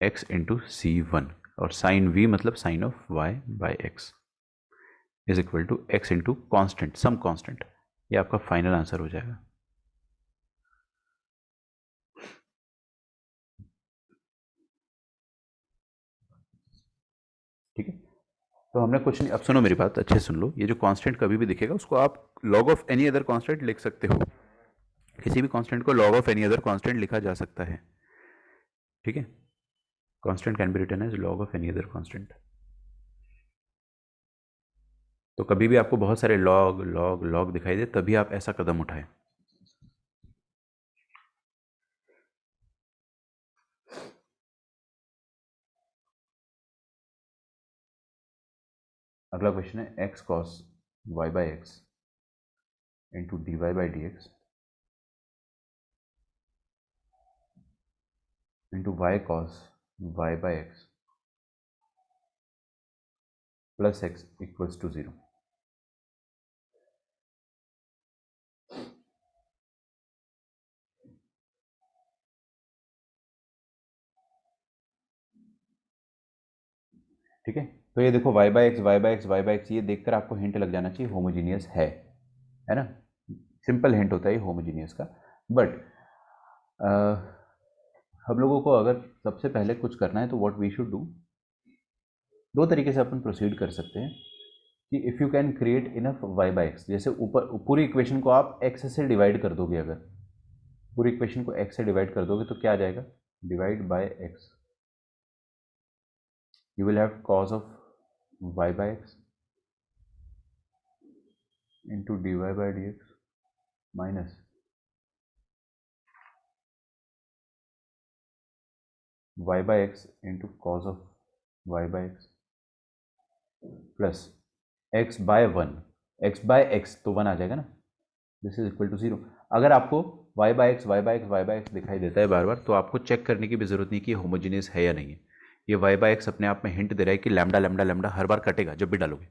x into c1, और साइन वी मतलब sine of y by x is equal to x into constant, some constant. ये आपका फाइनल आंसर हो जाएगा। ठीक है, तो हमने कुछ नहीं, अब सुनो मेरी बात, अच्छे सुन लो, ये जो कांस्टेंट कभी भी दिखेगा उसको आप log of any other constant लिख सकते हो, किसी भी कांस्टेंट को log of any other constant लिखा जा सकता है। ठीक है, constant can be written as log of any other constant. तो कभी भी आपको बहुत सारे लॉग लॉग लॉग दिखाई दे, तभी आप ऐसा कदम उठाएं। अगला क्वेश्चन है x cos y by x into d y by d x into y cos y by x plus x equals to 0। ठीक है, तो ये देखो y by x y by x y by x, ये देखकर आपको hint लग जाना चाहिए होमोजीनियस है ना। सिंपल हिंट होता है ये होमोजीनियस का। बट हम लोगों को अगर सबसे पहले कुछ करना है तो व्हाट वी शुड डू, दो तरीके से अपन प्रोसीड कर सकते हैं कि if you can create enough y by x, जैसे ऊपर पूरी इक्वेशन को आप x से डिवाइड कर दोगे, अगर पूरी इक्वेशन को x से डिवाइड कर दोगे तो क्या आ जाएगा, divide by x, you will have cos of y by x into dy by dx minus y by x into cos of y by x plus x by 1, x by x तो 1 आ जाएगा ना, this is equal to 0। अगर आपको y by x y by x y by x दिखाई देता है बार बार, तो आपको चेक करने की भी जरूरत नहीं कि होमोजीनियस है या नहीं है। ये y by x अपने आप में हिंट दे रहा है कि लैम्डा लैम्डा लैम्डा हर बार कटेगा जब भी डालोगे,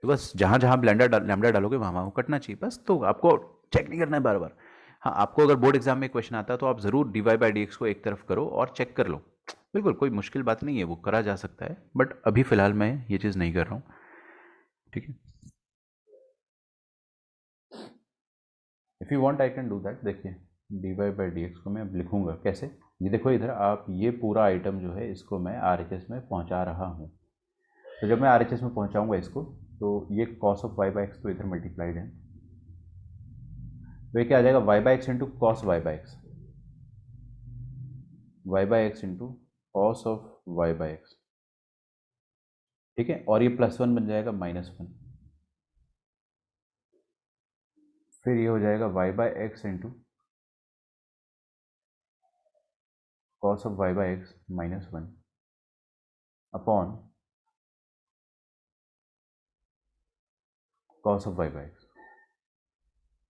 तो बस जहाँ जहाँ लैम्डा डालोगे वहाँ वहाँ कटना चाहिए, बस। तो आपको चेक नहीं करना है बार बार। हाँ, आपको अगर बोर्ड एग्जाम में क्वेश्चन आता है तो आप ज़रूर d y by d x को एक तरफ करो और चेक कर लो, बिल्कुल कोई मुश्किल बात नहीं है, वो करा जा सकता है, बट अभी फ़िलहाल मैं ये चीज़ नहीं कर रहा हूँ। ठीक है, if you want I can do that. देखिए d y by d x को मैं अब लिखूंगा कैसे, ये देखो इधर आप ये पूरा आइटम जो है इसको मैं आर एच एस में पहुंचा रहा हूँ। तो जब मैं आर एच एस में पहुंचाऊंगा इसको, तो ये cos of y by x तो इधर मल्टीप्लाइड है, तो ये क्या आ जाएगा y by x into cos y by x, y by x into cos of y by x, ठीक है। और ये +1 बन जाएगा -1, फिर ये हो जाएगा y by x into cos of y by x -1 upon cos of y by x,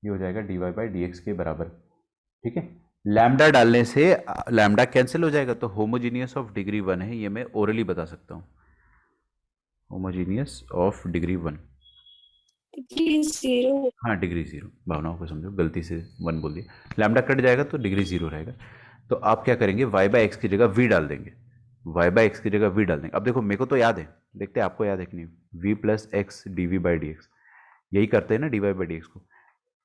ये हो जाएगा d y by d x के बराबर, ठीक है। लैम्डा डालने से लैम्डा कैंसिल हो जाएगा, तो होमोजीनियस ऑफ डिग्री 1 है, ये मैं ओरली बता सकता हूँ, होमोजीनियस ऑफ डिग्री 1। डिग्री 0। हाँ डिग्री 0, भावनाओं को समझो, गलती से 1 बोल दिया। लैम्डा कट जाएगा तो डिग्री 0 रहेगा। तो आप क्या करेंगे, वाई बाई एक्स की जगह वी डाल देंगे, वाई बाई एक्स की जगह वी डाल देंगे। अब देखो मेरे को तो याद है, देखते हैं आपको याद है कि नहीं, v plus x d v by d x, यही करते हैं ना d y by d x को।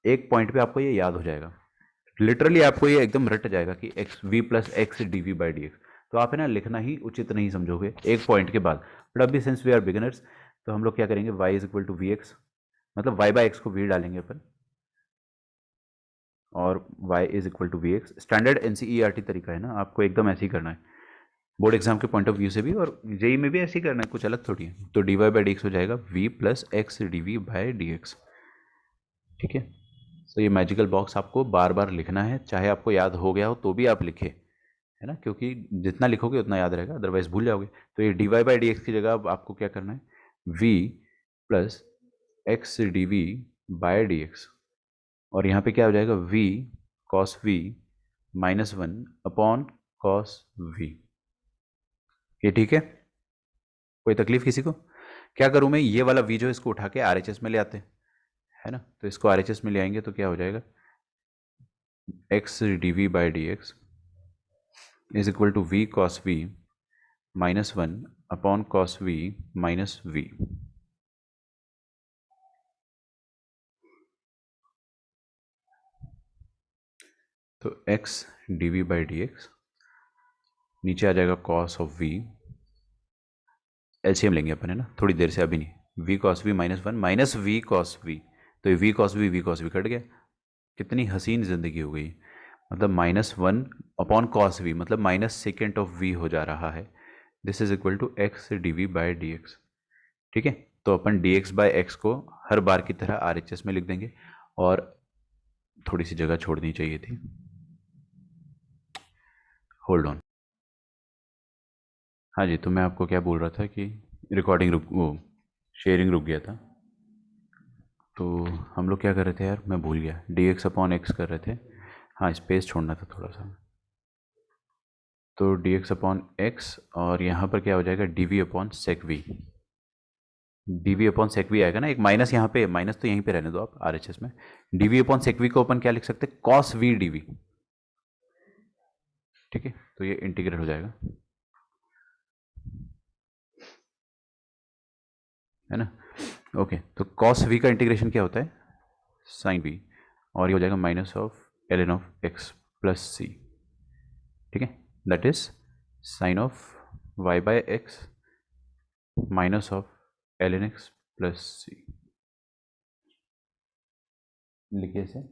एक पॉइंट पे आपको ये याद हो जाएगा, लिटरली आपको ये एकदम रट जाएगा कि x v plus x d v by d x. तो आप है ना लिखना ही उचित नहीं समझोगे एक पॉइंट के बाद। बट अभी सिंस वी आर बिगिनर्स, तो हम लोग क्या करेंगे, y is equal to v x, मतलब वाई बाई एक्स को वी डालेंगे अपन, और y is equal to v x. Standard NCERT तरीका है ना, आपको एकदम ऐसे ही करना है, बोर्ड एग्जाम के पॉइंट ऑफ व्यू से भी, और जेई में भी ऐसे ही करना है, कुछ अलग थोड़ी है। तो d y by d x हो जाएगा v plus x d v by d x, ठीक है। तो ये मैजिकल बॉक्स आपको बार बार लिखना है, चाहे आपको याद हो गया हो तो भी आप लिखे, है ना, क्योंकि जितना लिखोगे उतना याद रहेगा, अदरवाइज भूल जाओगे। तो ये d y by d x की जगह अब आपको क्या करना है, v plus x d v by d x, और यहाँ पे क्या हो जाएगा v cos v -1 upon cos v। ये ठीक है, कोई तकलीफ किसी को? क्या करूँ मैं, ये वाला v जो है इसको उठा के RHS में ले आते हैं, है ना। तो इसको RHS में ले आएंगे तो क्या हो जाएगा, x d v by d x is equal to v cos v -1 upon cos v minus v। तो x d v by d x, नीचे आ जाएगा cos ऑफ v, एलसीएम लेंगे अपन, है ना, थोड़ी देर से, अभी नहीं। v cos v -1 minus v cos v, तो ये v cos v कट गया। कितनी हसीन ज़िंदगी हो गई, मतलब -1 अपॉन cos v, मतलब -सेकेंड ऑफ v हो जा रहा है। This is equal to x d v by d x, ठीक है। तो अपन डी एक्स बाई एक्स को हर बार की तरह आर एच एस में लिख देंगे, और थोड़ी सी जगह छोड़नी चाहिए थी, होल्ड ऑन। हाँ जी, तो मैं आपको क्या बोल रहा था कि रिकॉर्डिंग वो शेयरिंग रुक गया था। तो हम लोग क्या कर रहे थे यार, मैं भूल गया, डी एक्स अपॉन एक्स कर रहे थे। हाँ स्पेस छोड़ना था थोड़ा सा। तो डी एक्स अपॉन एक्स, और यहाँ पर क्या हो जाएगा, d v upon sec v, d v upon sec v आएगा ना, एक माइनस यहाँ पे, माइनस तो यहीं पे रहने दो आप आर एच एस में। D v upon sec v को अपन क्या लिख सकते हैं, कॉस वी डी वी, ठीक है। तो ये इंटीग्रेट हो जाएगा, है ना। ओके, तो कॉस वी का इंटीग्रेशन क्या होता है, साइन वी, और ये हो जाएगा minus of l n of x plus c, ठीक है। That is sine of y by x minus of l n x plus c, लिखिए से।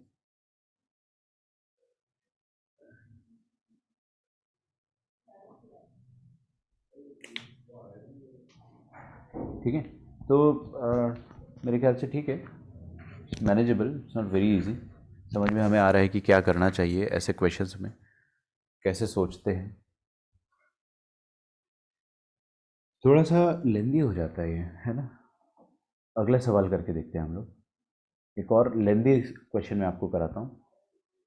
ठीक है, तो मेरे ख्याल से ठीक है, manageable, it's not very easy. समझ में हमें आ रहा है कि क्या करना चाहिए ऐसे क्वेश्चंस में, कैसे सोचते हैं। थोड़ा सा लेंदी हो जाता है ये, है ना। अगला सवाल करके देखते हैं हम लोग, एक और लेंदी क्वेश्चन मैं आपको कराता हूँ।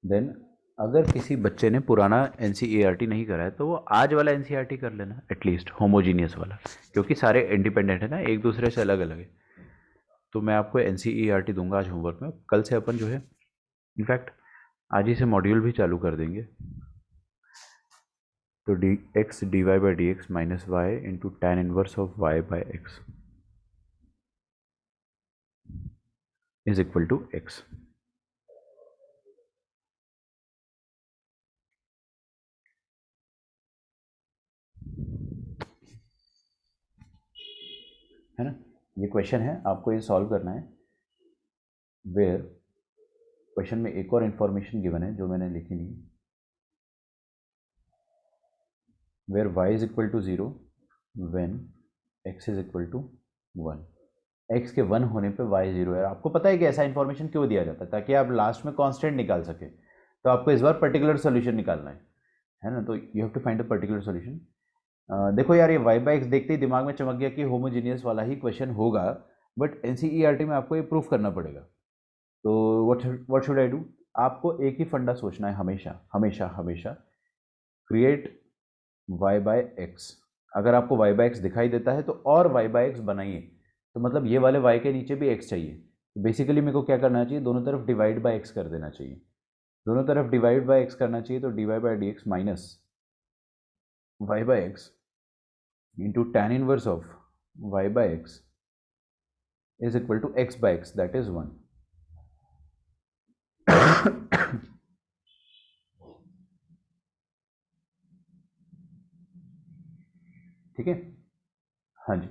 देन अगर किसी बच्चे ने पुराना एनसीईआरटी नहीं करा है तो वो आज वाला एनसीईआरटी कर लेना, एटलीस्ट होमोजीनियस वाला, क्योंकि सारे इंडिपेंडेंट है ना, एक दूसरे से अलग अलग है। तो मैं आपको एनसीईआरटी दूंगा आज होमवर्क में। कल से अपन जो है, इनफैक्ट आज ही से मॉड्यूल भी चालू कर देंगे। तो d x d y by d x minus y into tan inverse of y by x is equal to x. है ना। ये क्वेश्चन है, आपको ये सॉल्व करना है। वेयर क्वेश्चन में एक और इन्फॉर्मेशन गिवन है जो मैंने लिखी नहीं, where y is equal to 0 when x is equal to 1। x के 1 होने पे y 0 है। आपको पता है कि ऐसा इन्फॉर्मेशन क्यों दिया जाता है, ताकि आप लास्ट में कांस्टेंट निकाल सके। तो आपको इस बार पर्टिकुलर सोल्यूशन निकालना है ना। तो you have to find a particular solution. देखो यार, ये y बाय x देखते ही दिमाग में चमक गया कि होमोजीनियस वाला ही क्वेश्चन होगा, बट एनसीईआरटी में आपको ये प्रूफ करना पड़ेगा। तो व्हाट शुड आई डू? आपको एक ही फंडा सोचना है हमेशा हमेशा हमेशा, क्रिएट y बाय x। अगर आपको y बाय x दिखाई देता है तो और y बाय x बनाइए, तो मतलब ये वाले y के नीचे भी x चाहिए। तो बेसिकली मेरे को क्या करना चाहिए, दोनों तरफ डिवाइड बाय x कर देना चाहिए। दोनों तरफ डिवाइड बाय x करना चाहिए, तो dy by dx minus y by x into tan inverse of y by x is equal to x by x, that is 1। ठीक है, हाँ जी।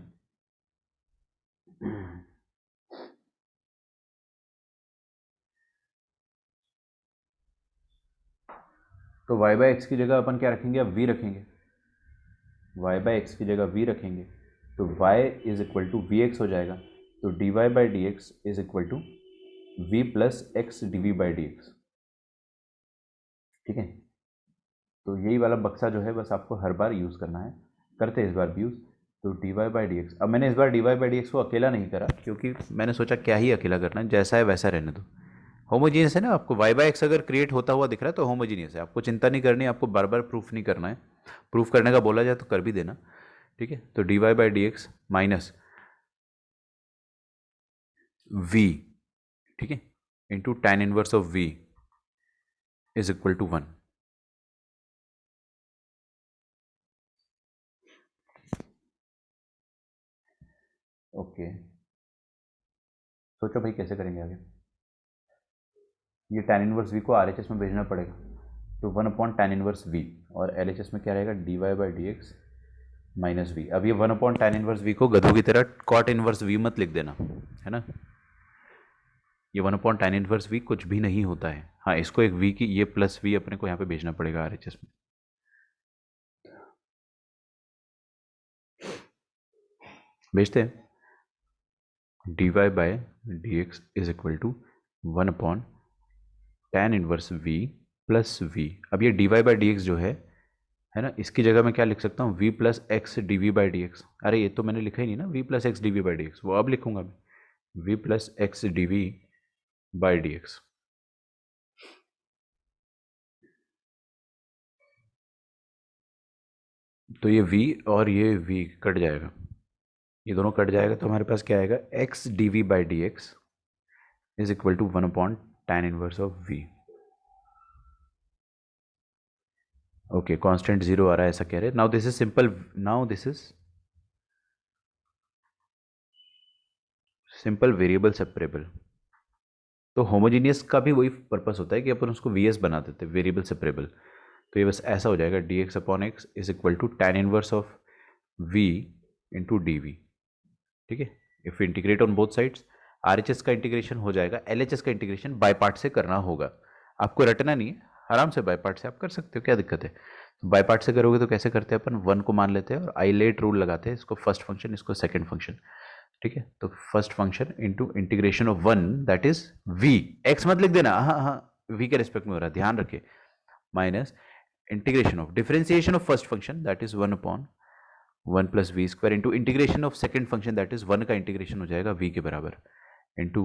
तो y बाय x की जगह अपन क्या रखेंगे, अब v रखेंगे। y बाय x की जगह v रखेंगे, तो y is equal to v x हो जाएगा। तो dy by d x is equal to v plus x d v by d x. ठीक है, तो यही वाला बक्सा जो है बस आपको हर बार यूज़ करना है। करते हैं इस बार भी यूज़। तो dy बाई डी एक्स, अब मैंने इस बार dy बाई डी एक्स को अकेला नहीं करा, क्योंकि मैंने सोचा क्या ही अकेला करना है, जैसा है वैसा रहने दो। होमोजीनियस है ना, आपको y बाय एक्स अगर क्रिएट होता हुआ दिख रहा है तो होमोजीनियस है, आपको चिंता नहीं करनी, आपको बार बार प्रूफ नहीं करना है। प्रूफ करने का बोला जाए तो कर भी देना। ठीक है, तो dy by d x minus v, ठीक है, into tan inverse of v is equal to 1। Okay, सोचो भाई कैसे करेंगे आगे। ये tan इनवर्स v को RHS में भेजना पड़ेगा, तो 1 अपॉन tan इनवर्स v, और LHS में क्या रहेगा, dy by d x minus v. अब ये 1 अपॉन tan इनवर्स v को गधों की तरह cot इनवर्स v मत लिख देना, है ना। ये 1 अपॉन tan इनवर्स v कुछ भी नहीं होता है। हाँ, इसको एक v की, ये प्लस v अपने को यहाँ पे भेजना पड़ेगा RHS में। भेजते हैं। dy by d x is equal to 1 upon tan inverse v plus v। अब ये dy बाई डी एक्स जो है ना, इसकी जगह मैं क्या लिख सकता हूँ, v plus x d v by d x. अरे ये तो मैंने लिखा ही नहीं ना, v plus x d v by d x, वो अब लिखूंगा मैं, v plus x d v by d x. तो ये v और ये v कट जाएगा, ये दोनों कट जाएगा, तो हमारे पास क्या आएगा, x d v by d x is equal to 1 upon tan inverse of v। Okay, constant 0 आ रहा है ऐसा कह रहे हैं। Now this is simple, now this is simple variable separable. तो होमोजीनियस का भी वही पर्पस होता है कि अपन उसको वी एस बना देते हैं, वेरिएबल सेपरेबल। तो ये बस ऐसा हो जाएगा, d x upon x is equal to tan inverse of v into d v. ठीक है, if integrate on both sides, RHS का इंटीग्रेशन हो जाएगा, LHS का इंटीग्रेशन बाय पार्ट से करना होगा। आपको रटना नहीं है, आराम से बाय पार्ट से आप कर सकते हो, क्या दिक्कत है। तो बाय पार्ट से करोगे तो कैसे करते हैं अपन, 1 को मान लेते हैं और आइलेट रूल लगाते हैं, इसको फर्स्ट फंक्शन, इसको सेकंड फंक्शन। ठीक है, तो first function into integration of 1 that is v, x मत लिख देना, हाँ हाँ v के रिस्पेक्ट में हो रहा है, ध्यान रखिए, minus integration of differentiation of first function that is 1 upon 1 plus v square into integration of second function that is 1 का इंटीग्रेशन हो जाएगा v के बराबर into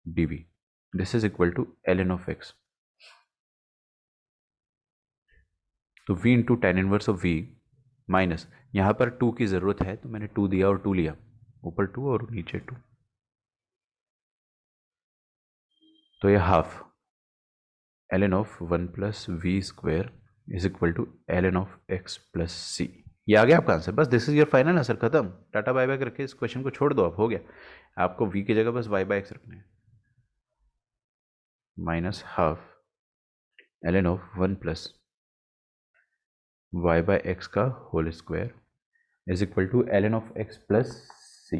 d v. This is equal to ln of x। तो v into tan inverse of v minus, यहाँ पर 2 की ज़रूरत है तो मैंने 2 दिया और 2 लिया, ऊपर 2 और नीचे 2, तो ये half ln of 1 plus v square is equal to ln of x plus c. ये आ गया आपका आंसर, बस this is your final answer, खत्म। टाटा बाय बाय करके इस क्वेश्चन को छोड़ दो, आप हो गया। आपको v की जगह बस y बाय एक्स रखना है, minus half ln of 1 plus y by x का whole square is equal to ln of x plus c.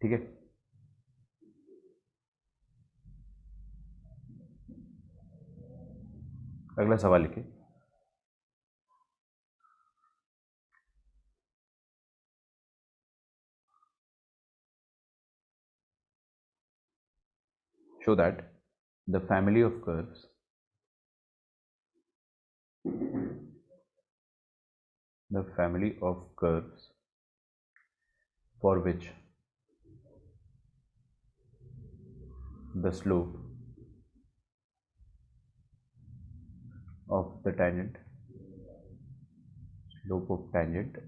ठीक है, अगला सवाल लिखिए। Show that the family of curves for which the slope of tangent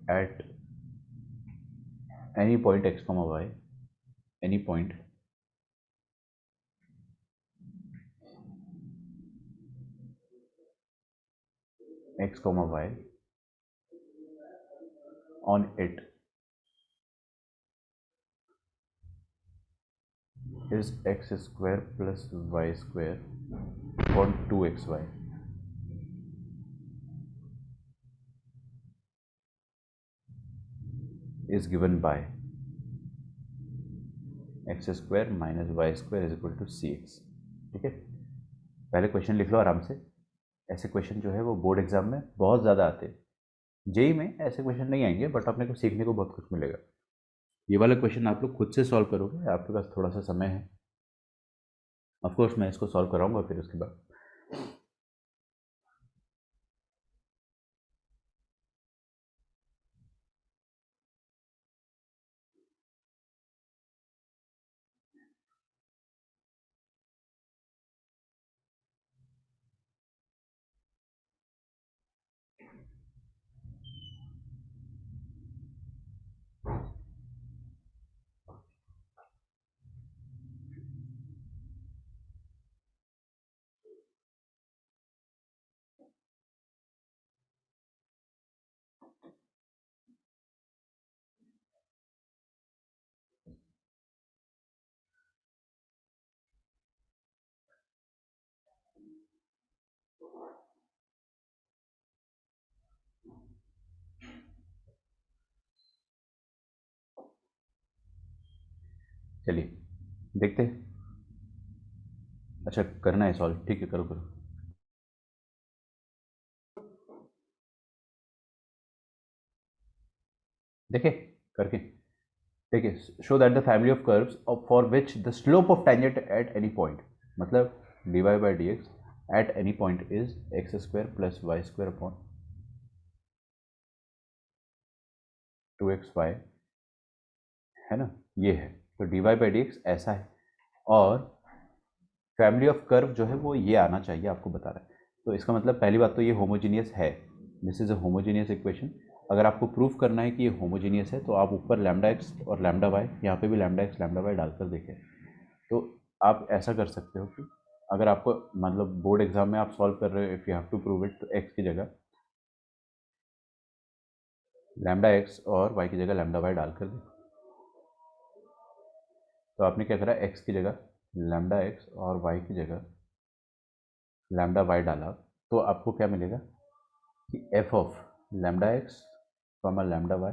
at any point x comma y, any point x comma y on it is x square plus y square upon 2xy is given by x square minus y square is equal to cx। ठीक है, पहले question लिख लो आराम से। ऐसे question जो है वो बोर्ड एग्जाम में बहुत ज़्यादा आते हैं, जेई में ऐसे क्वेश्चन नहीं आएंगे, बट अपने को सीखने को बहुत कुछ मिलेगा। ये वाला क्वेश्चन आप लोग खुद से सॉल्व करोगे, आपके पास थोड़ा सा समय है। ऑफकोर्स मैं इसको सॉल्व कराऊंगा फिर उसके बाद। चलिए देखते हैं। अच्छा करना है सॉल्व, ठीक है करो करो। देखे करके, देखिए, show that the family of curves for which the slope of tangent at any point, मतलब dy by d x at any point is x square plus y square upon 2xy, है ना, ये है। तो dy बाई डी एक्स ऐसा है, और family of curve जो है वो ये आना चाहिए, आपको बता रहा है। तो इसका मतलब पहली बात तो ये होमोजीनियस है, this is a homogeneous equation. अगर आपको प्रूफ करना है कि ये होमोजीनियस है तो आप ऊपर लैम्डा एक्स और लैम्डा वाई, यहाँ पे भी लैम्डा एक्स लैम्डा वाई डालकर देखें। तो आप ऐसा कर सकते हो कि अगर आपको मतलब बोर्ड एग्जाम में आप सॉल्व कर रहे हो, if you have to prove it, तो एक्स की जगह लैम्डा एक्स और वाई की जगह लैम्डा वाई डालकर दें। तो आपने क्या करा, एक्स की जगह लैम्डा एक्स और वाई की जगह लैम्डा वाई डाला, तो आपको क्या मिलेगा कि f of lambda x comma lambda y,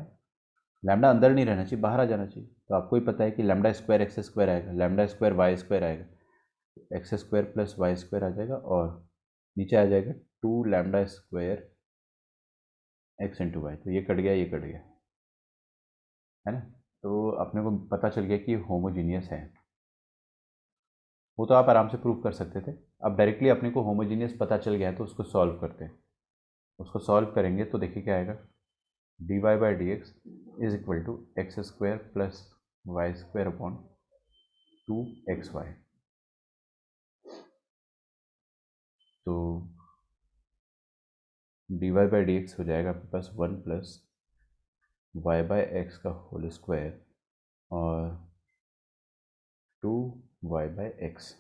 lambda अंदर नहीं रहना चाहिए, बाहर आ जाना चाहिए। तो आपको ही पता है कि लैम्डा स्क्वायर एक्स स्क्वायर आएगा, लैम्डा स्क्वायर वाई स्क्वायर आएगा, x square plus y square आ जाएगा, और नीचे आ जाएगा 2 lambda square x into y. तो ये कट गया, ये कट गया, है ना। तो अपने को पता चल गया कि होमोजीनियस है। वो तो आप आराम से प्रूव कर सकते थे। अब डायरेक्टली अपने को होमोजीनियस पता चल गया है तो उसको सॉल्व करते हैं। उसको सॉल्व करेंगे तो देखिए क्या आएगा, dy by d x is equal to x square plus y square upon 2xy। तो dy बाई डी एक्स हो जाएगा आपके पास 1 प्लस वाई बाई एक्स का होल स्क्वायर और 2y बाई एक्स।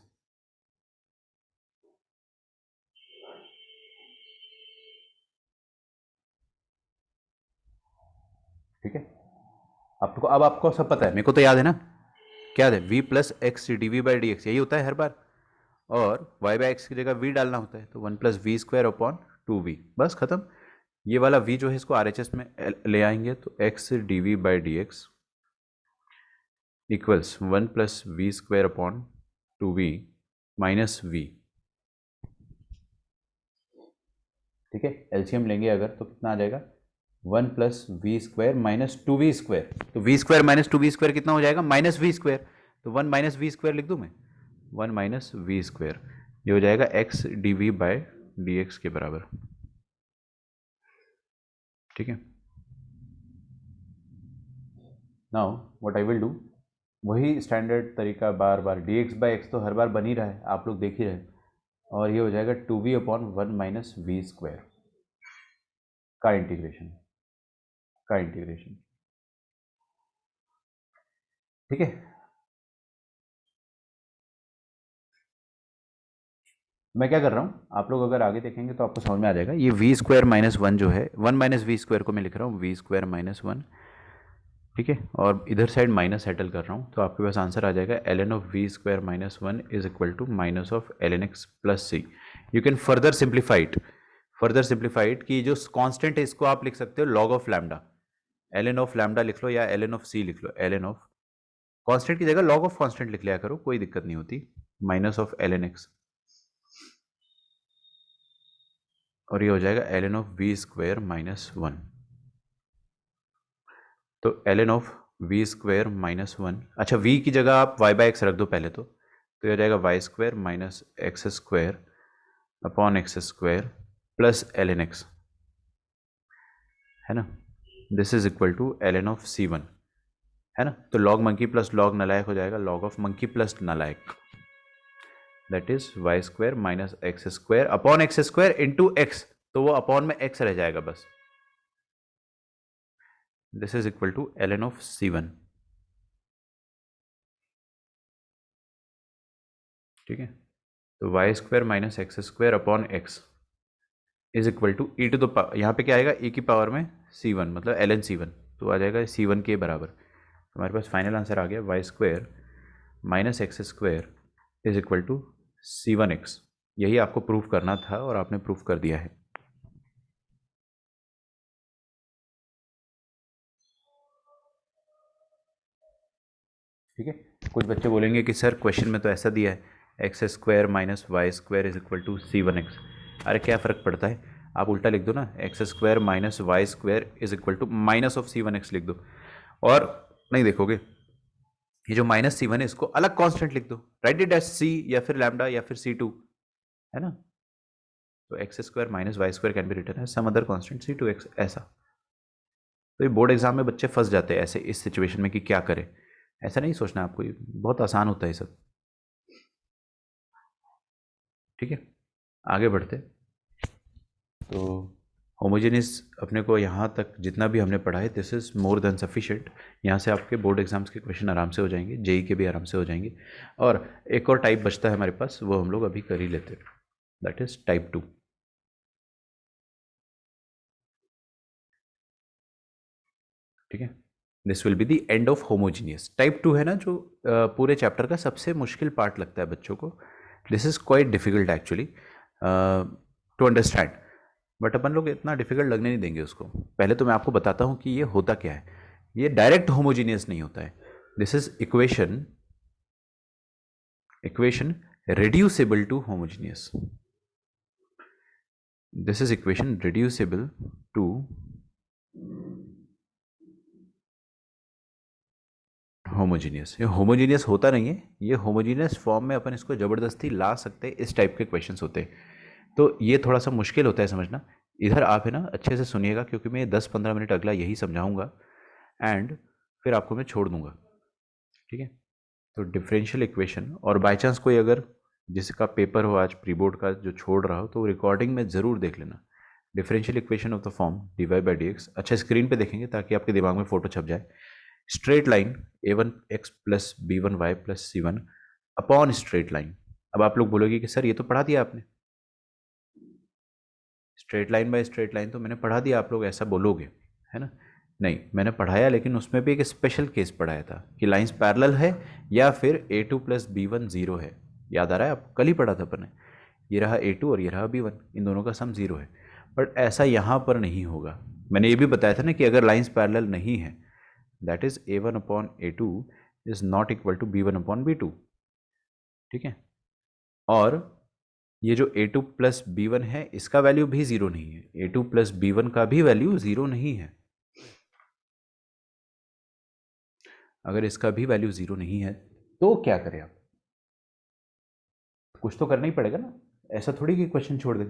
ठीक है, आपको अब आपको सब पता है, मेरे को तो याद है ना, क्या याद है, v plus x d v by d x, यही होता है हर बार, और y बाई एक्स की जगह v डालना होता है, तो 1 plus v square upon 2v, बस खत्म। ये वाला v जो है इसको RHS में ले आएंगे तो x d v by d x equals 1 plus v square upon 2v minus v। ठीक है, एलसीएम लेंगे अगर तो कितना आ जाएगा 1 plus v square minus 2v square. तो v स्क्वायर माइनस 2v स्क्वायर कितना हो जाएगा माइनस वी स्क्वायर। तो 1 माइनस वी स्क्वायर लिख दूँ मैं, 1 माइनस वी स्क्वायर, ये हो जाएगा x dv बाय dx के बराबर। ठीक है, now what I will do, वही स्टैंडर्ड तरीका बार बार, dx बाय x तो हर बार बन ही रहा है, आप लोग देख ही रहे हैं, और ये हो जाएगा 2v upon 1 minus v square का इंटीग्रेशन, ठीक है। मैं क्या कर रहा हूँ, आप लोग अगर आगे देखेंगे तो आपको समझ में आ जाएगा। ये वी स्क्वायर माइनस 1 जो है, 1 माइनस वी स्क्वायर को मैं लिख रहा हूँ वी स्क्वायर माइनस 1, ठीक है, और इधर साइड माइनस सेटल कर रहा हूँ, तो आपके पास आंसर आ जाएगा ln of v square minus 1 is equal to minus of ln x plus c. You can further simplified कि जो कांस्टेंट है इसको आप लिख सकते हो log of lambda, ln of lambda लिख लो या ln ऑफ सी लिख लो, ln ऑफ कांस्टेंट की जगह log ऑफ कांस्टेंट लिख लिया करो, कोई दिक्कत नहीं होती, माइनस ऑफ ln x, और ये हो जाएगा ln of v square minus 1। तो ln of v square minus 1, अच्छा v की जगह आप y बाय एक्स रख दो पहले, तो ये हो जाएगा y square minus x square upon x square plus ln x, है ना, this is equal to ln of c1, है ना। तो log मंकी प्लस log नलायक हो जाएगा log ऑफ मंकी प्लस नलायक, that is y square minus x square upon x square into x, तो वो अपॉन में x रह जाएगा बस, this is equal to ln of c1, ठीक है। तो Y square minus x square upon x is equal to e to the power, यहाँ पे क्या आएगा e की पावर में c1, मतलब ln c1, तो आ जाएगा c1 के बराबर। हमारे पास फाइनल आंसर आ गया y square minus x square is equal to c1x। यही आपको प्रूफ करना था और आपने प्रूफ कर दिया है। ठीक है, कुछ बच्चे बोलेंगे कि सर क्वेश्चन में तो ऐसा दिया है x square minus y square is equal to c1x। अरे क्या फ़र्क पड़ता है, आप उल्टा लिख दो ना, x square minus y square is equal to minus of c1x लिख दो, और नहीं देखोगे ये जो माइनस c1 है इसको अलग कांस्टेंट लिख दो, राइट इट एज c या फिर लैम्डा या फिर c2, है ना। तो x square minus y square can be written as some other constant c2x, ऐसा। तो ये बोर्ड एग्जाम में बच्चे फंस जाते हैं ऐसे इस सिचुएशन में कि क्या करें, ऐसा नहीं सोचना आपको, ये बहुत आसान होता है सब। ठीक है, आगे बढ़ते। तो होमोजेनियस अपने को यहाँ तक जितना भी हमने पढ़ा है this is more than sufficient. यहाँ से आपके बोर्ड एग्जाम्स के क्वेश्चन आराम से हो जाएंगे, जेई के भी आराम से हो जाएंगे। और एक और टाइप बचता है हमारे पास, वो हम लोग अभी कर ही लेते हैं, दैट इज टाइप 2। ठीक है, this will be the end of homogeneous. Type 2 है ना जो पूरे चैप्टर का सबसे मुश्किल पार्ट लगता है बच्चों को। This is quite difficult actually to understand, but अपन लोग इतना डिफिकल्ट लगने नहीं देंगे उसको। पहले तो मैं आपको बताता हूँ कि ये होता क्या है। ये डायरेक्ट होमोजीनियस नहीं होता है, this is equation reducible to homogeneous. This is equation reducible to homogeneous. ये होमोजीनियस होता नहीं है, ये होमोजीनियस फॉर्म में अपन इसको ज़बरदस्ती ला सकते हैं, इस टाइप के क्वेश्चंस होते हैं। तो ये थोड़ा सा मुश्किल होता है समझना। इधर आप है ना अच्छे से सुनिएगा, क्योंकि मैं 10-15 मिनट अगला यही समझाऊंगा एंड फिर आपको मैं छोड़ दूंगा। ठीक है, तो डिफरेंशियल इक्वेशन, और बाय चांस कोई अगर जिसका पेपर हो आज प्री बोर्ड का जो छोड़ रहा हो, तो रिकॉर्डिंग में ज़रूर देख लेना। Differential equation of the form dy by d x, अच्छा स्क्रीन पे देखेंगे ताकि आपके दिमाग में फोटो छप जाए। Straight line a1x plus b1y plus c1 upon straight line. अब आप लोग बोलोगे कि सर ये तो पढ़ा दिया आपने, straight line by straight line तो मैंने पढ़ा दिया, आप लोग ऐसा बोलोगे, है ना। नहीं, मैंने पढ़ाया, लेकिन उसमें भी एक स्पेशल केस पढ़ाया था कि लाइंस पैरेलल है या फिर a2 प्लस b1 0 है। याद आ रहा है आप, कल ही पढ़ा था अपन ने। ये रहा a2 और ये रहा b1, इन दोनों का सम 0 है। बट ऐसा यहाँ पर नहीं होगा। मैंने ये भी बताया था ना कि अगर लाइंस पैरेलल नहीं है, that is a1 upon a2 is not equal to B1/B2, ठीक है। और ये जो A2 प्लस B1 है इसका वैल्यू भी 0 नहीं है, A2 प्लस B1 का भी वैल्यू 0 नहीं है। अगर इसका भी वैल्यू 0 नहीं है तो क्या करें आप? कुछ तो करना ही पड़ेगा ना, ऐसा थोड़ी कि क्वेश्चन छोड़ दें।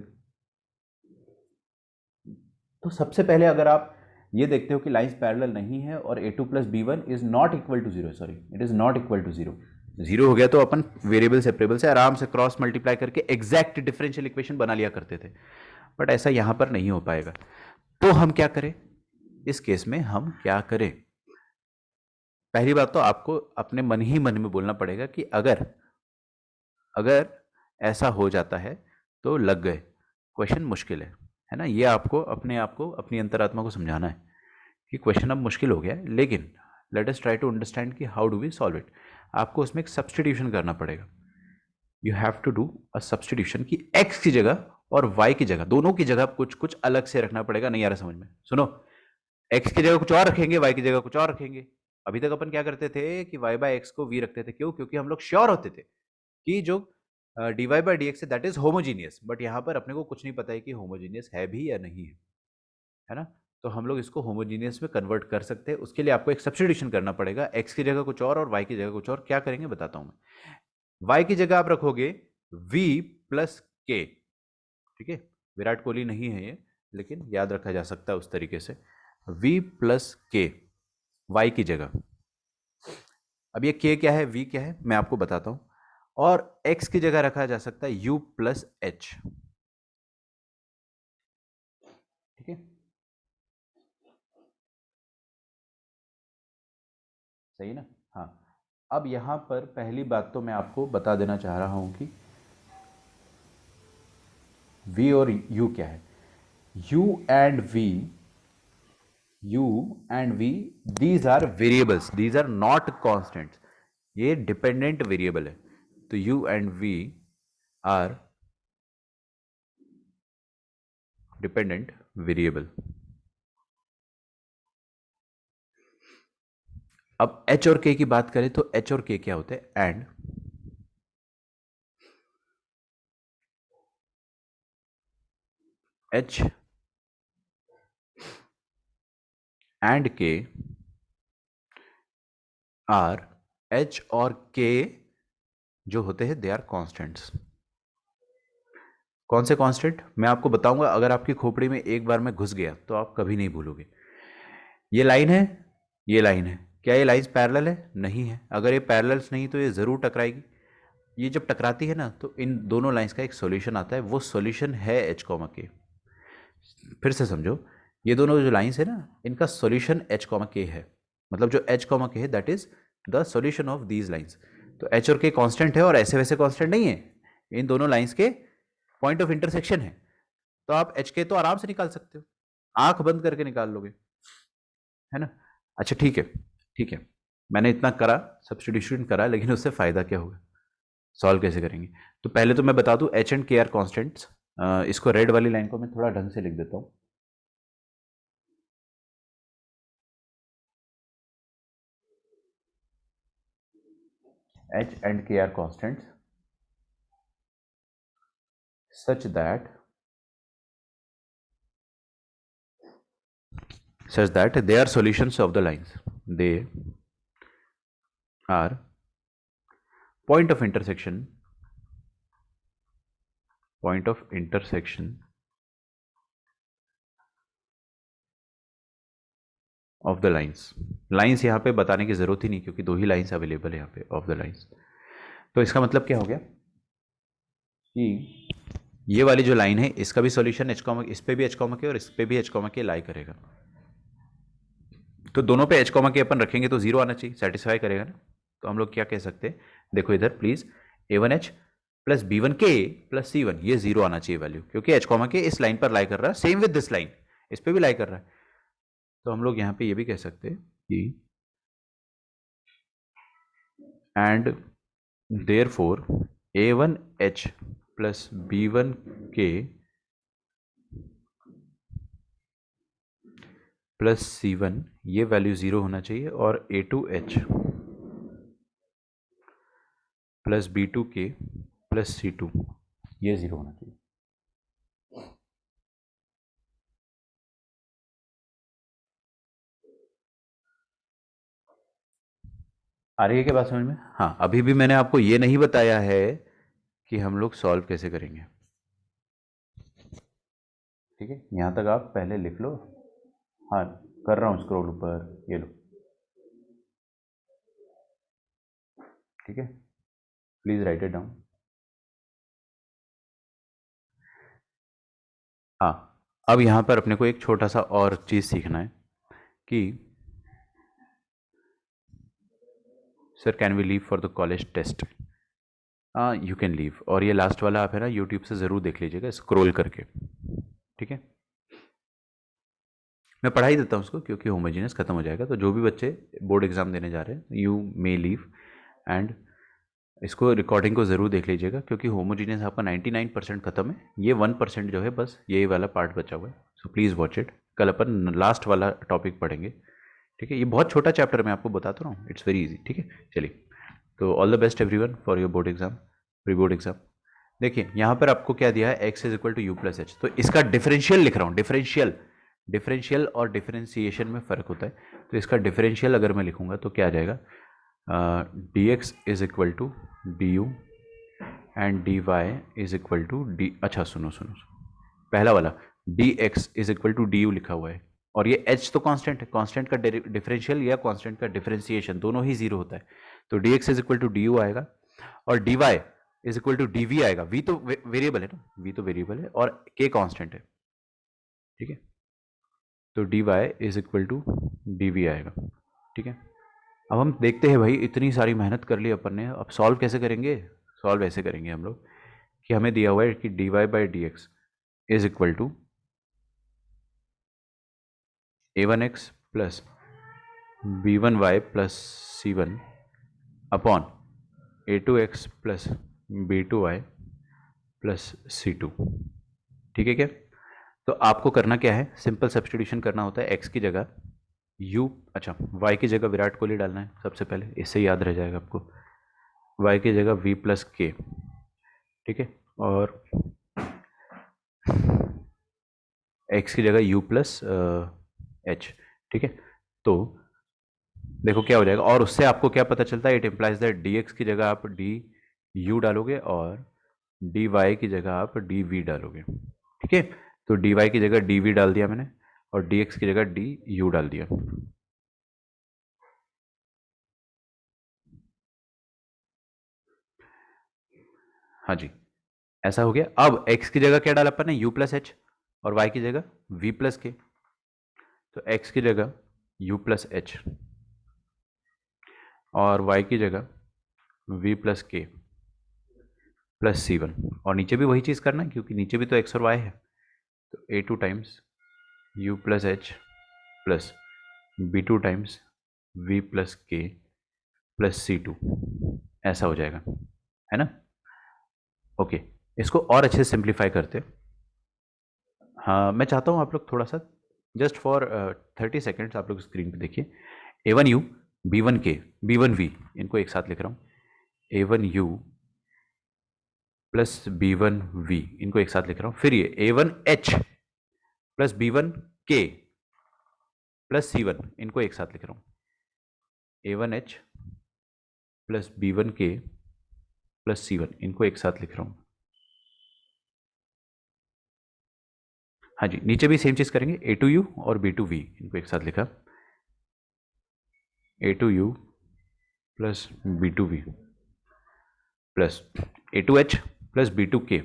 तो सबसे पहले अगर आप ये देखते हो कि लाइंस पैरेलल नहीं है और A2 plus B1 is not equal to 0, sorry it is not equal to 0, 0 हो गया तो अपन वेरिएबल सेपरेबल से आराम से क्रॉस मल्टीप्लाई करके एग्जैक्ट डिफरेंशियल इक्वेशन बना लिया करते थे, बट ऐसा यहां पर नहीं हो पाएगा। तो हम क्या करें इस केस में? हम क्या करें? पहली बात तो आपको अपने मन ही मन में बोलना पड़ेगा कि अगर ऐसा हो जाता है तो लग गए, क्वेश्चन मुश्किल है ना। ये आपको अपने आप को, अपनी अंतरात्मा को समझाना है कि क्वेश्चन अब मुश्किल हो गया है, लेकिन let us try to understand कि how do we solve it. आपको उसमें एक सब्सटीट्यूशन करना पड़ेगा। You have to do a substitution कि x की जगह और y की जगह, दोनों की जगह कुछ कुछ अलग से रखना पड़ेगा। नहीं आ रहा समझ में? सुनो, x की जगह कुछ और रखेंगे, y की जगह कुछ और रखेंगे। अभी तक अपन क्या करते थे कि y बाय एक्स को v रखते थे। क्यों? क्योंकि हम लोग श्योर होते थे कि जो dy बाय dx है दैट इज होमोजीनियस, बट यहाँ पर अपने को कुछ नहीं पता है कि होमोजीनियस है भी या नहीं है ना। तो हम लोग इसको होमोजीनियस में कन्वर्ट कर सकते हैं, उसके लिए आपको एक सब्स्टिट्यूशन करना पड़ेगा। x की जगह कुछ और y की जगह कुछ और। क्या करेंगे बताता हूं मैं। y की जगह आप रखोगे v प्लस k, ठीक है। विराट कोहली नहीं है ये, लेकिन याद रखा जा सकता है उस तरीके से, v प्लस k y की जगह। अब ये k क्या है, v क्या है, मैं आपको बताता हूं। और x की जगह रखा जा सकता है u प्लस h, ठीक है। सही ना? हाँ। अब यहां पर पहली बात तो मैं आपको बता देना चाह रहा हूं कि v और u क्या है। u and v these are variables, these are not constants, ये डिपेंडेंट वेरिएबल है। तो u and v are dependent variable. अब h और k की बात करें तो h और k क्या होते हैं? एंड k आर, h और k जो होते हैं दे आर कॉन्स्टेंट्स। कौन से कांस्टेंट मैं आपको बताऊंगा, अगर आपकी खोपड़ी में एक बार में घुस गया तो आप कभी नहीं भूलोगे। ये लाइन है, ये लाइन है, क्या ये लाइंस पैरेलल है? नहीं है। अगर ये पैरेलल्स नहीं तो ये जरूर टकराएगी। ये जब टकराती है ना तो इन दोनों लाइंस का एक सॉल्यूशन आता है, वो सॉल्यूशन है h, k। फिर से समझो, ये दोनों जो लाइंस है ना इनका सॉल्यूशन h, k है। मतलब जो h, k है that is the solution of these lines. तो h और k कांस्टेंट है और ऐसे वैसे कांस्टेंट नहीं है, इन दोनों लाइंस के पॉइंट ऑफ इंटरसेक्शन है। तो आप एच के तो आराम से निकाल सकते हो, आंख बंद करके निकाल लोगे, है ना। अच्छा ठीक है, ठीक है, मैंने इतना करा, सब्स्टिट्यूशन करा, लेकिन उससे फायदा क्या होगा? सॉल्व कैसे करेंगे? तो पहले तो मैं बता दूं h and k are constants. इसको रेड वाली लाइन को मैं थोड़ा ढंग से लिख देता हूं। H and k are constants such that they are solutions of the lines. They are point of intersection of the lines. Lines यहाँ पे बताने की जरूरत ही नहीं क्योंकि दो ही लाइंस अवेलेबल है यहाँ पे ऑफ द लाइंस। तो इसका मतलब क्या हो गया कि ये वाली जो लाइन है इसका भी सॉल्यूशन h, इस पे भी h, k और इस पे भी h, k लाई करेगा। तो दोनों पे h, k अपन रखेंगे तो 0 आना चाहिए, सेटिस्फाई करेगा ना। तो हम लोग क्या कह सकते हैं, देखो इधर please, a1h plus b1k plus c1, ये 0 आना चाहिए वैल्यू, क्योंकि h, k इस लाइन पर लाई कर रहा है, सेम विद दिस लाइन, इस पे भी लाई कर रहा है। तो हम लोग यहाँ पे ये भी कह सकते हैं कि and therefore a1h plus b1k plus c1, ये वैल्यू 0 होना चाहिए, और a2h plus B2K plus C2, ये 0 होना चाहिए। आ रही है क्या बात समझ में? हाँ, अभी भी मैंने आपको ये नहीं बताया है कि हम लोग सॉल्व कैसे करेंगे। ठीक है, यहाँ तक आप पहले लिख लो। हाँ, कर रहा हूँ स्क्रॉल ऊपर, ये लो। ठीक है, प्लीज राइट इट डाउन। हाँ, अब यहाँ पर अपने को एक छोटा सा और चीज़ सीखना है कि sir can we leave for the college test. हाँ, यू कैन लीव। और ये लास्ट वाला आप है ना यूट्यूब से ज़रूर देख लीजिएगा स्क्रॉल करके। ठीक है, मैं पढ़ा ही देता हूँ उसको क्योंकि होमोजीनियस खत्म हो जाएगा। तो जो भी बच्चे बोर्ड एग्जाम देने जा रहे हैं, यू मे लीव एंड इसको रिकॉर्डिंग को ज़रूर देख लीजिएगा क्योंकि होमोजीनियस आपका 99% खत्म है। ये 1% जो है बस यही वाला पार्ट बचा हुआ है। So please watch it. कल अपन लास्ट वाला टॉपिक पढ़ेंगे। ठीक है, ये बहुत छोटा चैप्टर मैं आपको बताता रहा हूँ, इट्स वेरी इजी। ठीक है, चलिए, तो all the best everyone for your board exam, pre board exam. देखिए यहाँ पर आपको क्या दिया है, x is equal to u plus h. तो इसका डिफरेंशियल लिख रहा हूँ। डिफरेंशियल और डिफरेंशिएशन में फ़र्क होता है। तो इसका डिफरेंशियल अगर मैं लिखूंगा तो क्या आ जाएगा, d x is equal to d u and d y is equal to d, अच्छा सुनो सुनो, पहला वाला d x is equal to d u लिखा हुआ है और ये h तो कांस्टेंट है। कांस्टेंट का डिफरेंशियल या कांस्टेंट का डिफरेंशिएशन दोनों ही 0 होता है। तो d x is equal to d u आएगा और d y is equal to d v आएगा। v तो वेरिएबल है ना, v तो वेरिएबल है और k कांस्टेंट है। ठीक है, तो d y is equal to d v आएगा। ठीक है, अब हम देखते हैं भाई, इतनी सारी मेहनत कर ली अपन ने, अब सॉल्व कैसे करेंगे। सॉल्व ऐसे करेंगे हम लोग कि हमें दिया हुआ है कि d y by d x is equal to a1x plus b1y plus c1 upon a2x plus b2y plus c2। ठीक है क्या? तो आपको करना क्या है, सिंपल सब्स्टिट्यूशन करना होता है। x की जगह u, अच्छा y की जगह विराट कोहली डालना है सबसे पहले, इससे याद रह जाएगा आपको। y की जगह v प्लस के, ठीक है, और x की जगह u प्लस h। ठीक है, तो देखो क्या हो जाएगा, और उससे आपको क्या पता चलता है, इट इम्प्लाइज दैट dx की जगह आप डी यू डालोगे और dy की जगह आप डी वी डालोगे। ठीक है, तो dy की जगह डी वी डाल दिया मैंने और dx की जगह डी यू डाल दिया। हाँ जी, ऐसा हो गया। अब x की जगह क्या डाला अपन ने, u प्लस एच, और y की जगह v प्लस के। तो x की जगह u प्लस एच और y की जगह v plus k plus c1, और नीचे भी वही चीज़ करना है क्योंकि नीचे भी तो x और y है। तो a2 times u plus H plus b2 times v plus k plus c2, ऐसा हो जाएगा, है ना। ओके, इसको और अच्छे से सिंप्लीफाई करते। हाँ, मैं चाहता हूँ आप लोग थोड़ा सा जस्ट फॉर 30 सेकेंड्स आप लोग स्क्रीन पे देखिए। a1u b1k b1v, इनको एक साथ लिख रहा हूँ। a1u प्लस b1v, इनको एक साथ लिख रहा हूँ। फिर ये a1h plus b1k plus c1, इनको एक साथ लिख रहा हूँ। a1h plus b1k plus c1, इनको एक साथ लिख रहा हूँ। हाँ जी, नीचे भी सेम चीज़ करेंगे, a2u और b2v, इनको एक साथ लिखा। a2u plus b2v plus a2h plus b2k,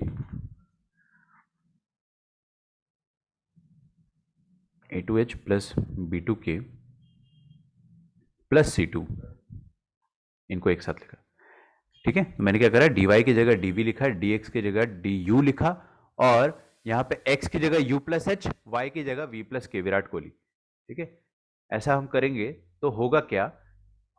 a2h plus b2k plus c2, इनको एक साथ लिखा। ठीक है, तो मैंने क्या करा, dy की जगह dv लिखा, dx की जगह du लिखा, और यहाँ पे x की जगह u प्लस एच, y की जगह v प्लस के, विराट कोहली। ठीक है, ऐसा हम करेंगे तो होगा क्या,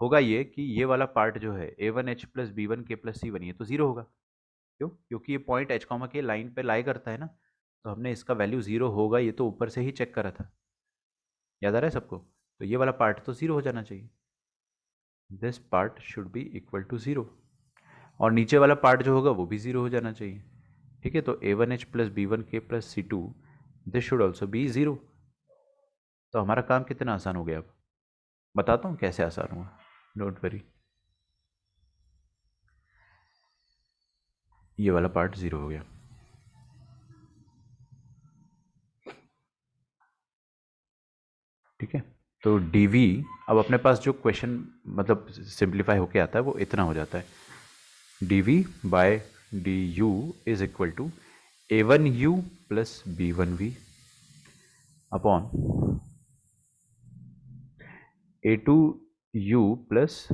होगा ये कि ये वाला पार्ट जो है a1h plus b1k plus c1, ये तो 0 होगा। क्यों? क्योंकि ये पॉइंट h कॉमा के लाइन पे लाई करता है ना, तो हमने इसका वैल्यू 0 होगा ये तो ऊपर से ही चेक करा था। याद आ रहा है सबको? तो ये वाला पार्ट तो 0 हो जाना चाहिए, this part should be equal to 0। और नीचे वाला पार्ट जो होगा वो भी 0 हो जाना चाहिए। ठीक है, तो A1H plus B1K plus C2 this should also B 0। तो हमारा काम कितना आसान हो गया। अब बताता हूँ कैसे आसान हुआ, डोंट वरी। ये वाला पार्ट 0 हो गया। ठीक है, तो dv अब अपने पास जो क्वेश्चन मतलब सिंप्लीफाई होके आता है वो इतना हो जाता है, dv by du is equal to a1u plus b1v upon a2u plus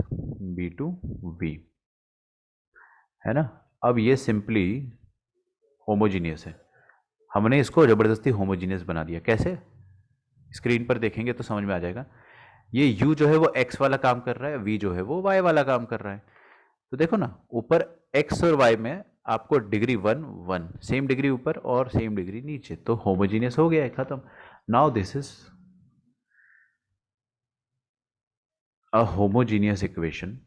b2v, है ना। अब ये सिंपली होमोजीनियस है, हमने इसको ज़बरदस्ती होमोजीनियस बना दिया। कैसे, स्क्रीन पर देखेंगे तो समझ में आ जाएगा। ये u जो है वो x वाला काम कर रहा है, v जो है वो y वाला काम कर रहा है। तो देखो ना, ऊपर x और y में आपको डिग्री 1 1 सेम डिग्री ऊपर और सेम डिग्री नीचे, तो होमोजीनियस हो गया है, खत्म। Now this is a homogeneous equation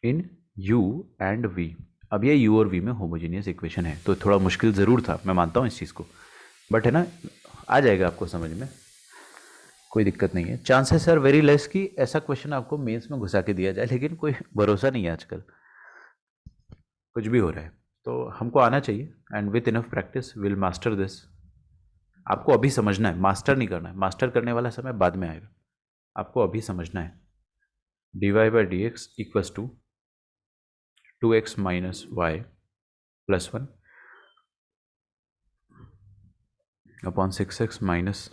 in u and v। अब ये u और v में होमोजीनियस इक्वेशन है, तो थोड़ा मुश्किल ज़रूर था, मैं मानता हूँ इस चीज़ को, बट है ना, आ जाएगा आपको समझ में, कोई दिक्कत नहीं है। चांसेस आर वेरी लेस कि ऐसा क्वेश्चन आपको मेंस में घुसा के दिया जाए, लेकिन कोई भरोसा नहीं है आजकल, कुछ भी हो रहा है। तो हमको आना चाहिए, and with enough practice will master this. आपको अभी समझना है, मास्टर नहीं करना है, मास्टर करने वाला समय बाद में आएगा, आपको अभी समझना है। dy by d x equals to 2x minus y plus 1 upon 6x minus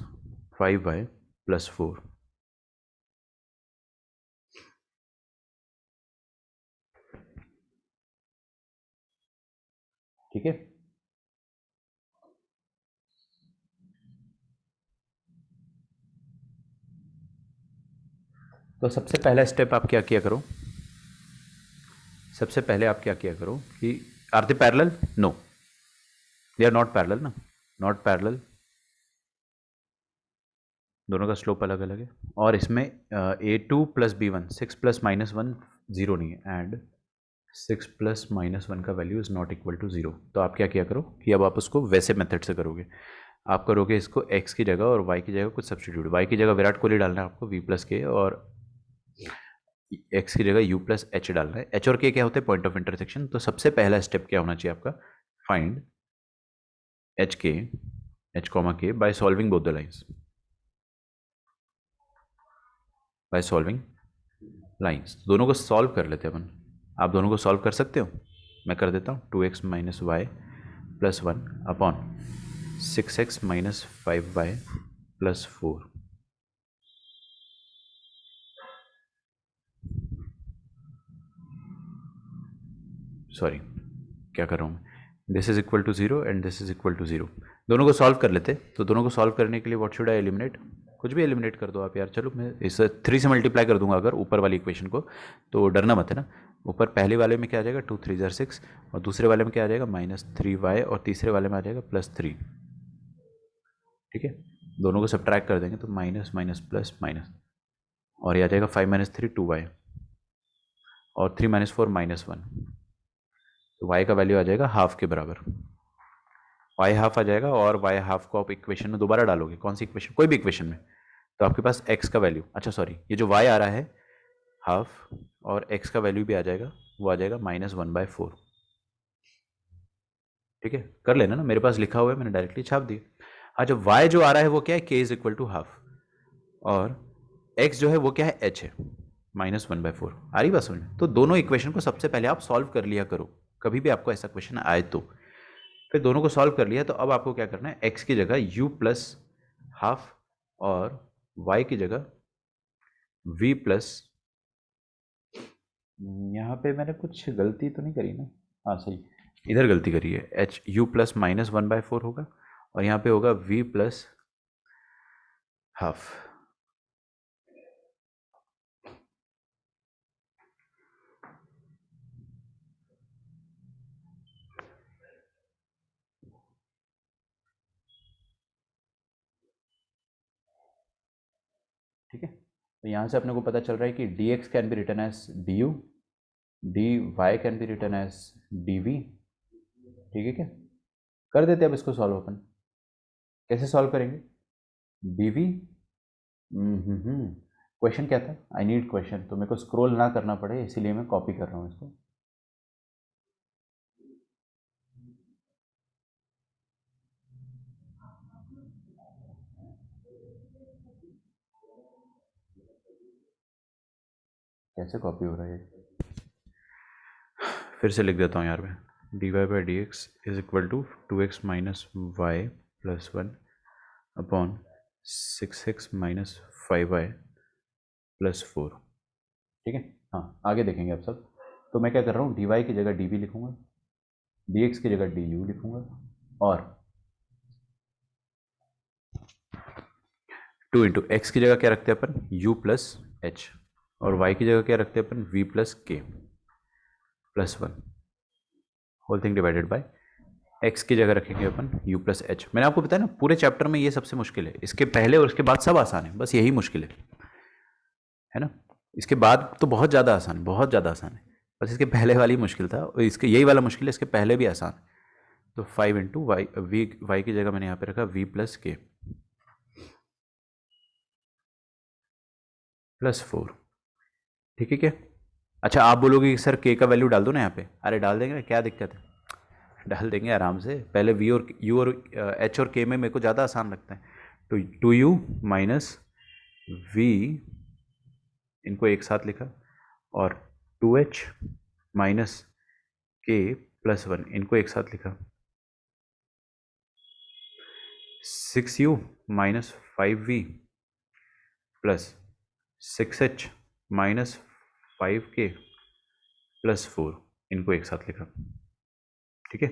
5y plus 4। ठीक है, तो सबसे पहला स्टेप आप क्या किया करो, सबसे पहले आप क्या किया करो कि are they parallel, no they are not parallel ना, नॉट पैरेलल, दोनों का स्लोप अलग अलग है। और इसमें a2 plus b1 6 plus minus 1 0 नहीं है, एंड 6 प्लस माइनस 1 का value is not equal to 0। तो आप क्या किया करो कि अब आप उसको वैसे मेथड से करोगे, आप करोगे इसको x की जगह और y की जगह कुछ सब्सटीट्यूट। y की जगह विराट कोहली डालना है आपको v प्लस के, और x की जगह u प्लस एच डालना है। h और k क्या होते हैं, पॉइंट ऑफ इंटरसेक्शन। तो सबसे पहला स्टेप क्या होना चाहिए आपका, फाइंड एच के, एच कॉमा के by solving both the lines, by solving lines. दोनों को सॉल्व कर लेते हैं अपन, आप दोनों को सॉल्व कर सकते हो, मैं कर देता हूँ। 2x minus y plus 1 upon 6x minus 5y plus 4। Sorry, क्या कर रहा हूँ मैं, this is equal to 0 and this is equal to 0। दोनों को सॉल्व कर लेते, तो दोनों को सॉल्व करने के लिए व्हाट शुड आई एलिमिनेट, कुछ भी एलिमिनेट कर दो आप यार। चलो मैं इस 3 से मल्टीप्लाई कर दूंगा अगर ऊपर वाली इक्वेशन को, तो डरना मत है ना। ऊपर पहले वाले में क्या आ जाएगा, 2 3 जार 6, और दूसरे वाले में क्या आ जाएगा, -3y, और तीसरे वाले में आ जाएगा +3। ठीक है, दोनों को सब्ट्रैक्ट कर देंगे तो माइनस माइनस प्लस माइनस, और ये आ जाएगा 5 - 3 2y, और 3 - 4 -1, तो y का वैल्यू आ जाएगा हाफ के बराबर, y हाफ आ जाएगा। और y हाफ को आप इक्वेशन में दोबारा डालोगे, कौन सी इक्वेशन, कोई भी इक्वेशन में, तो आपके पास x का वैल्यू, अच्छा सॉरी, ये जो y आ रहा है हाफ, और x का वैल्यू भी आ जाएगा, वो आ जाएगा -1/4। ठीक है, कर लेना ना, मेरे पास लिखा हुआ है, मैंने डायरेक्टली छाप दिया। अच्छा, y जो आ रहा है वो क्या है, k is equal to half, और x जो है वो क्या है, h है, -1/4। आ रही बात समझ में। तो दोनों इक्वेशन को सबसे पहले आप सॉल्व कर लिया करो, कभी भी आपको ऐसा क्वेश्चन आए तो। फिर दोनों को सॉल्व कर लिया, तो अब आपको क्या करना है, x की जगह u प्लस हाफ, और y की जगह v प्लस, यहाँ पे मैंने कुछ गलती तो नहीं करी ना, हाँ सही, इधर गलती करी है, एच u प्लस -1/4 होगा, और यहाँ पे होगा v प्लस हाफ। ठीक है, तो यहाँ से अपने को पता चल रहा है कि dx can be written as du, dy can be written as dv। ठीक है क्या? कर देते अब इसको सॉल्व अपन। कैसे सॉल्व करेंगे? dv, क्वेश्चन क्या था? आई नीड क्वेश्चन, तो मेरे को स्क्रॉल ना करना पड़े इसीलिए मैं कॉपी कर रहा हूँ इसको। कैसे कॉपी हो रहा है? फिर से लिख देता हूँ यार मैं। dy by d x is equal to 2x minus y plus 1 upon 6x minus 5y plus 4। ठीक है, हाँ आगे देखेंगे अब सब। तो मैं क्या कर रहा हूँ, dy की जगह dv लिखूँगा, dx की जगह du लिखूँगा, और 2 इंटू एक्स की जगह क्या रखते हैं अपन, u प्लस एच, और y की जगह क्या रखते हैं अपन, v plus k plus 1 whole thing divided by x की जगह रखेंगे अपन u प्लस एच। मैंने आपको बताया ना पूरे चैप्टर में ये सबसे मुश्किल है, इसके पहले और इसके बाद सब आसान है, बस यही मुश्किल है ना। इसके बाद तो बहुत ज़्यादा आसान है, बहुत ज़्यादा आसान है, बस इसके पहले वाली मुश्किल था, और इसके यही वाला मुश्किल है, इसके पहले भी आसान है। तो 5 इंटू वाई, वाई की जगह मैंने यहाँ पे रखा v प्लस के प्लस 4। ठीक है क्या? अच्छा आप बोलोगे कि सर k का वैल्यू डाल दो ना यहाँ पे, अरे डाल देंगे ना, क्या दिक्कत है, डाल देंगे आराम से। पहले v और u और h और k में मेरे को ज़्यादा आसान लगता है। तो 2u माइनस v, इनको एक साथ लिखा, और 2h माइनस k प्लस 1, इनको एक साथ लिखा। 6u minus 5v plus 6h minus 5k plus 4, इनको एक साथ लिखा। ठीक है,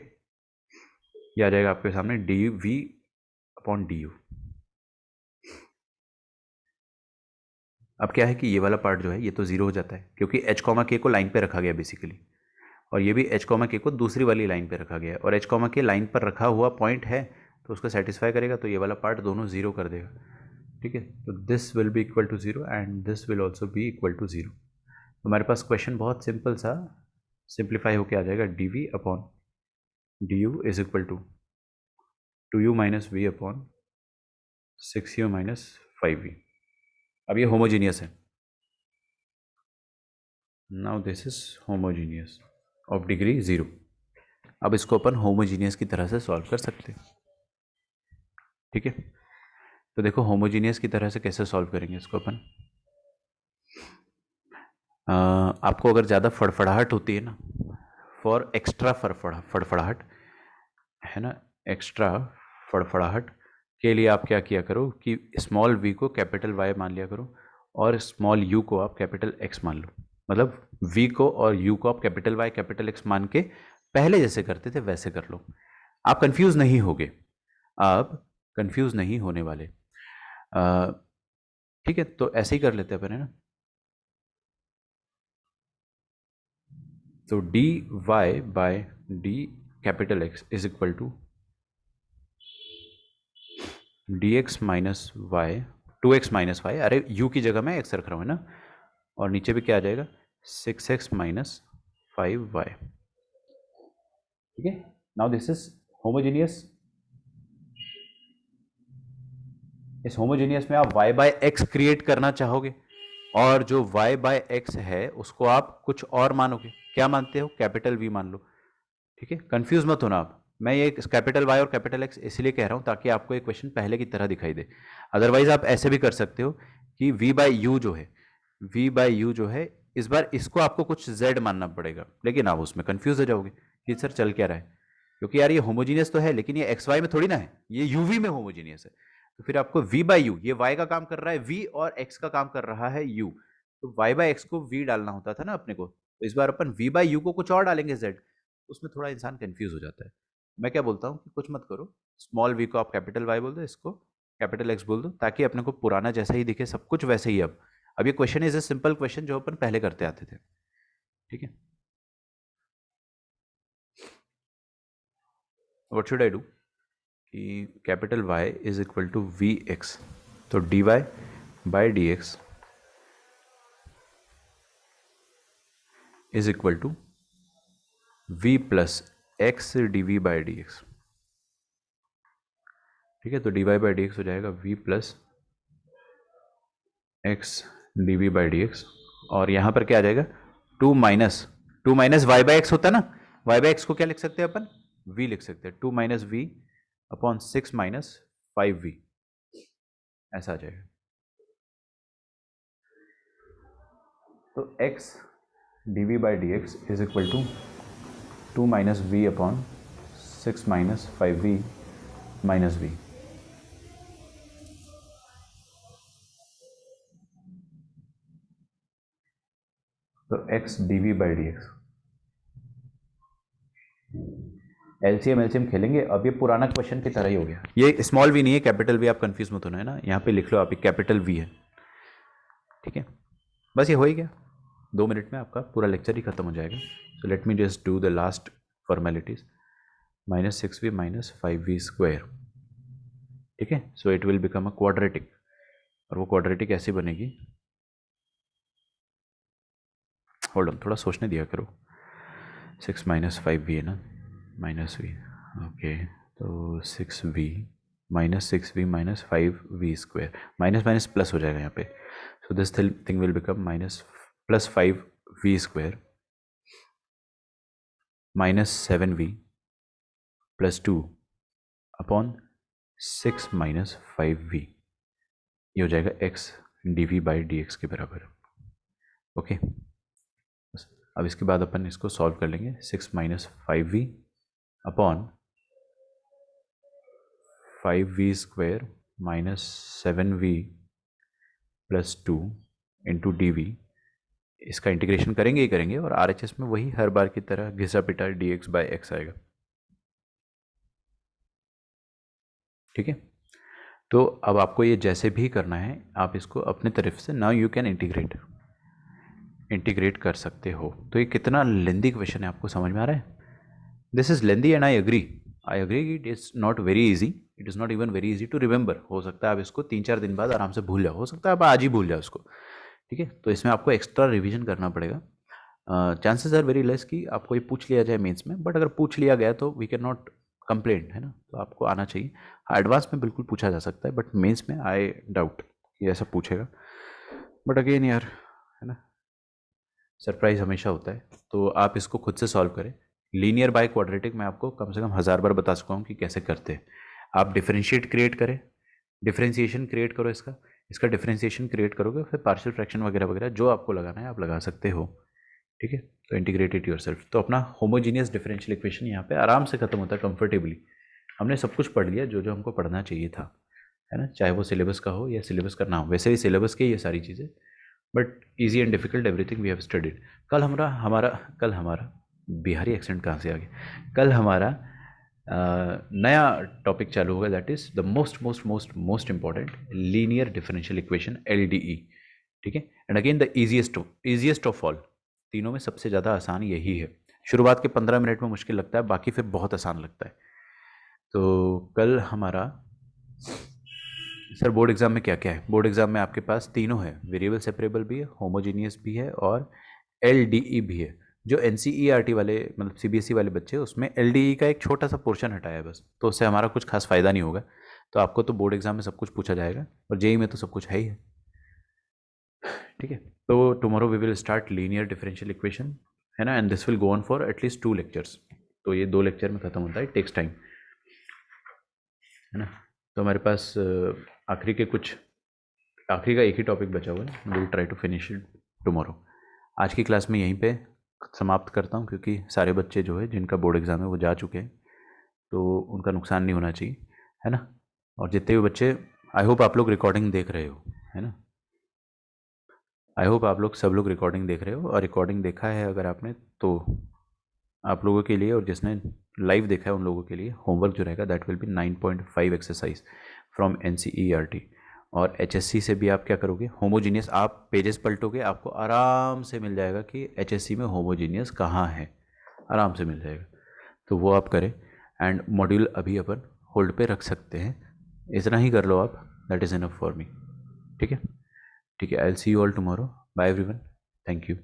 ये आ जाएगा आपके सामने dv अपॉन du। अब क्या है कि ये वाला पार्ट जो है ये तो ज़ीरो हो जाता है, क्योंकि h कॉमा k को लाइन पे रखा गया बेसिकली, और ये भी h कॉमा k को दूसरी वाली लाइन पे रखा गया है, और h कॉमा k लाइन पर रखा हुआ पॉइंट है तो उसको सेटिस्फाई करेगा, तो ये वाला पार्ट दोनों ज़ीरो कर देगा। ठीक है, तो this will be equal to zero and this will also be equal to zero. तो हमारे पास क्वेश्चन बहुत सिंपल सा सिंप्लीफाई होके आ जाएगा, dv upon du is equal to 2u minus v upon 6u minus 5v। अब ये होमोजीनियस है, now this is homogeneous of degree 0। अब इसको अपन होमोजीनियस की तरह से सॉल्व कर सकते हैं। ठीक है, तो देखो होमोजीनियस की तरह से कैसे सॉल्व करेंगे इसको अपन। आपको अगर ज़्यादा फड़फड़ाहट होती है ना, फॉर एक्स्ट्रा फड़फड़ाहट है ना, एक्स्ट्रा फड़फड़ाहट के लिए आप क्या किया करो कि स्मॉल v को कैपिटल Y मान लिया करो, और स्मॉल u को आप कैपिटल X मान लो। मतलब v को और u को आप कैपिटल Y कैपिटल X मान के पहले जैसे करते थे वैसे कर लो, आप कंफ्यूज नहीं होगे, आप कंफ्यूज नहीं होने वाले। ठीक है, तो ऐसे ही कर लेते हैं अपन, है ना। तो dy by d capital X is equal to dx minus y, 2x minus y, अरे u की जगह मैं x रख रहा हूँ, है ना, और नीचे भी क्या आ जाएगा 6x माइनस 5y। ठीक है, नाउ दिस इज होमोजीनियस। इस होमोजीनियस में आप y बाय एक्स क्रिएट करना चाहोगे, और जो y बाय एक्स है उसको आप कुछ और मानोगे, क्या मानते हो, कैपिटल V मान लो। ठीक है, कंफ्यूज मत होना आप, मैं ये कैपिटल Y और कैपिटल X इसलिए कह रहा हूँ ताकि आपको एक क्वेश्चन पहले की तरह दिखाई दे। अदरवाइज आप ऐसे भी कर सकते हो कि V बाई यू जो है, V बाई यू जो है, इस बार इसको आपको कुछ Z मानना पड़ेगा, लेकिन आप उसमें कंफ्यूज हो जाओगे कि सर चल क्या रहा है, क्योंकि यार ये होमोजीनियस तो है लेकिन ये XY में थोड़ी ना है, ये UV में होमोजीनियस है। तो फिर आपको V बाई यू, ये Y का काम कर रहा है V और X का काम कर रहा है U, तो Y बाई एक्स को V डालना होता था ना अपने को, तो इस बार अपन V बाई यू को कुछ और डालेंगे Z, उसमें थोड़ा इंसान कंफ्यूज हो जाता है। मैं क्या बोलता हूँ कि कुछ मत करो, स्मॉल v को आप कैपिटल Y बोल दो, इसको कैपिटल X बोल दो, ताकि अपने को पुराना जैसा ही दिखे, सब कुछ वैसे ही। अब ये question is a simple question जो अपन पहले करते आते थे। ठीक है, व्हाट शुड आई डू कि capital Y is equal to v x, तो dy by d x is equal to v plus x d v by d x. ठीक है, तो d y by d x हो जाएगा v plus x d v by d x, और यहाँ पर क्या आ जाएगा, to minus Y by x होता है ना, वाई बाई एक्स को क्या लिख सकते हैं अपन, v लिख सकते हैं, 2 minus v upon 6 minus 5v, ऐसा आ जाएगा। तो x d v by d x is equal to 2 minus v upon 6 minus 5v minus v। तो x d v by d x, LCM खेलेंगे। अब ये पुराना क्वेश्चन की तरह ही हो गया, ये स्मॉल वी नहीं है, कैपिटल वी, आप कंफ्यूज मत होना है ना, यहाँ पे लिख लो आप, कैपिटल वी है। ठीक है, बस ये हो ही गया, 2 मिनट में आपका पूरा लेक्चर ही खत्म हो जाएगा। So let me just do the last formalities, minus 6v minus 5v square. ठीक है, so it will become a quadratic, और वो क्वाड्रेटिक ऐसी बनेगी, होल्ड ऑन, थोड़ा सोचने दिया करो, 6 माइनस 5v है ना, माइनस v, ओके, तो 6v minus 5v square, minus minus plus हो जाएगा यहाँ पे, so this thing will become minus plus 5v square minus 7v plus 2 upon 6 minus 5v, ये हो जाएगा x d v by d x के बराबर। ओके, अब इसके बाद अपन इसको सॉल्व कर लेंगे, 6 minus 5v upon 5v square minus 7v plus 2 into d v, इसका इंटीग्रेशन करेंगे ही करेंगे, और RHS में वही हर बार की तरह घिसा पिटा डी एक्स बाई एक्स आएगा। ठीक है, तो अब आपको ये जैसे भी करना है, आप इसको अपने तरफ से, नाउ यू कैन इंटीग्रेट कर सकते हो। तो ये कितना लेंदी क्वेश्चन है, आपको समझ में आ रहा है? This is lengthy and I agree it is not very easy, it is not even very easy to remember. हो सकता है आप इसको 3-4 दिन बाद आराम से भूल जाओ, हो सकता है आप आज ही भूल जाओ इसको। ठीक है, तो इसमें आपको एक्स्ट्रा रिवीजन करना पड़ेगा। चांसेस आर वेरी लेस कि आपको ये पूछ लिया जाए मेंस में, बट अगर पूछ लिया गया तो वी कैन नॉट कंप्लेन, है ना, तो आपको आना चाहिए। एडवांस में बिल्कुल पूछा जा सकता है, बट मेंस में आई डाउट कि ऐसा पूछेगा, बट अगेन यार, है ना, सरप्राइज हमेशा होता है। तो आप इसको खुद से सॉल्व करें। लीनियर बाय क्वाड्रेटिक मैं आपको कम से कम 1000 बार बता चुका हूँ कि कैसे करते हैं। आप डिफरेंशिएट क्रिएट करें, डिफरेंशिएशन क्रिएट करो, इसका डिफरेंशिएशन क्रिएट करोगे, फिर पार्शियल फ्रैक्शन वगैरह वगैरह जो आपको लगाना है आप लगा सकते हो। ठीक है, तो इंटीग्रेट इट योरसेल्फ। तो अपना होमोजीनियस डिफरेंशियल इक्वेशन यहाँ पे आराम से खत्म होता है कंफर्टेबली। हमने सब कुछ पढ़ लिया जो जो हमको पढ़ना चाहिए था, है ना, चाहे वो सिलेबस का हो या सिलेबस का ना हो। वैसे ही सिलेबस के ये सारी चीज़ें, but easy and difficult everything we have studied. कल हमारा बिहारी एक्सेंट कहाँ से आ गया, कल हमारा नया टॉपिक चालू होगा, that is the most important linear differential equation, LDE। ठीक है, and again the easiest of all, तीनों में सबसे ज़्यादा आसान यही है। शुरुआत के 15 मिनट में मुश्किल लगता है, बाकी फिर बहुत आसान लगता है। तो कल हमारा, सर बोर्ड एग्जाम में क्या क्या है? बोर्ड एग्जाम में आपके पास तीनों है, वेरिएबल सेपरेबल भी है, होमोजीनियस भी है, और LDE भी है। जो NCERT वाले, मतलब CBSE वाले बच्चे, उसमें LDE का एक छोटा सा पोर्शन हटाया है बस, तो उससे हमारा कुछ खास फायदा नहीं होगा। तो आपको तो बोर्ड एग्जाम में सब कुछ पूछा जाएगा, और JEE में तो सब कुछ है ही है। ठीक है, तो tomorrow we will start linear differential equation, है ना, and this will go on for at least 2 lectures. तो ये 2 लेक्चर में खत्म होता है, इट टेक्स टाइम, है ना। तो हमारे पास आखिरी का एक ही टॉपिक बचा हुआ है, will try to finish it tomorrow. आज की क्लास में यहीं पे समाप्त करता हूँ, क्योंकि सारे बच्चे जो है जिनका बोर्ड एग्ज़ाम है वो जा चुके हैं, तो उनका नुकसान नहीं होना चाहिए, है ना। और जितने भी बच्चे, आई होप आप लोग रिकॉर्डिंग देख रहे हो, है ना, आई होप आप लोग सब लोग रिकॉर्डिंग देख रहे हो, और रिकॉर्डिंग देखा है अगर आपने, तो आप लोगों के लिए, और जिसने लाइव देखा है उन लोगों के लिए होमवर्क जो रहेगा that will be 9.5 exercise from NCERT। और HSC से भी आप क्या करोगे, होमोजीनियस, आप पेजेस पलटोगे, आपको आराम से मिल जाएगा कि HSC में होमोजीनियस कहाँ है, आराम से मिल जाएगा। तो वो आप करें, एंड मॉड्यूल अभी अपन होल्ड पे रख सकते हैं, इतना ही कर लो आप, that is enough for me. ठीक है, I will see you all tomorrow, bye everyone, thank you.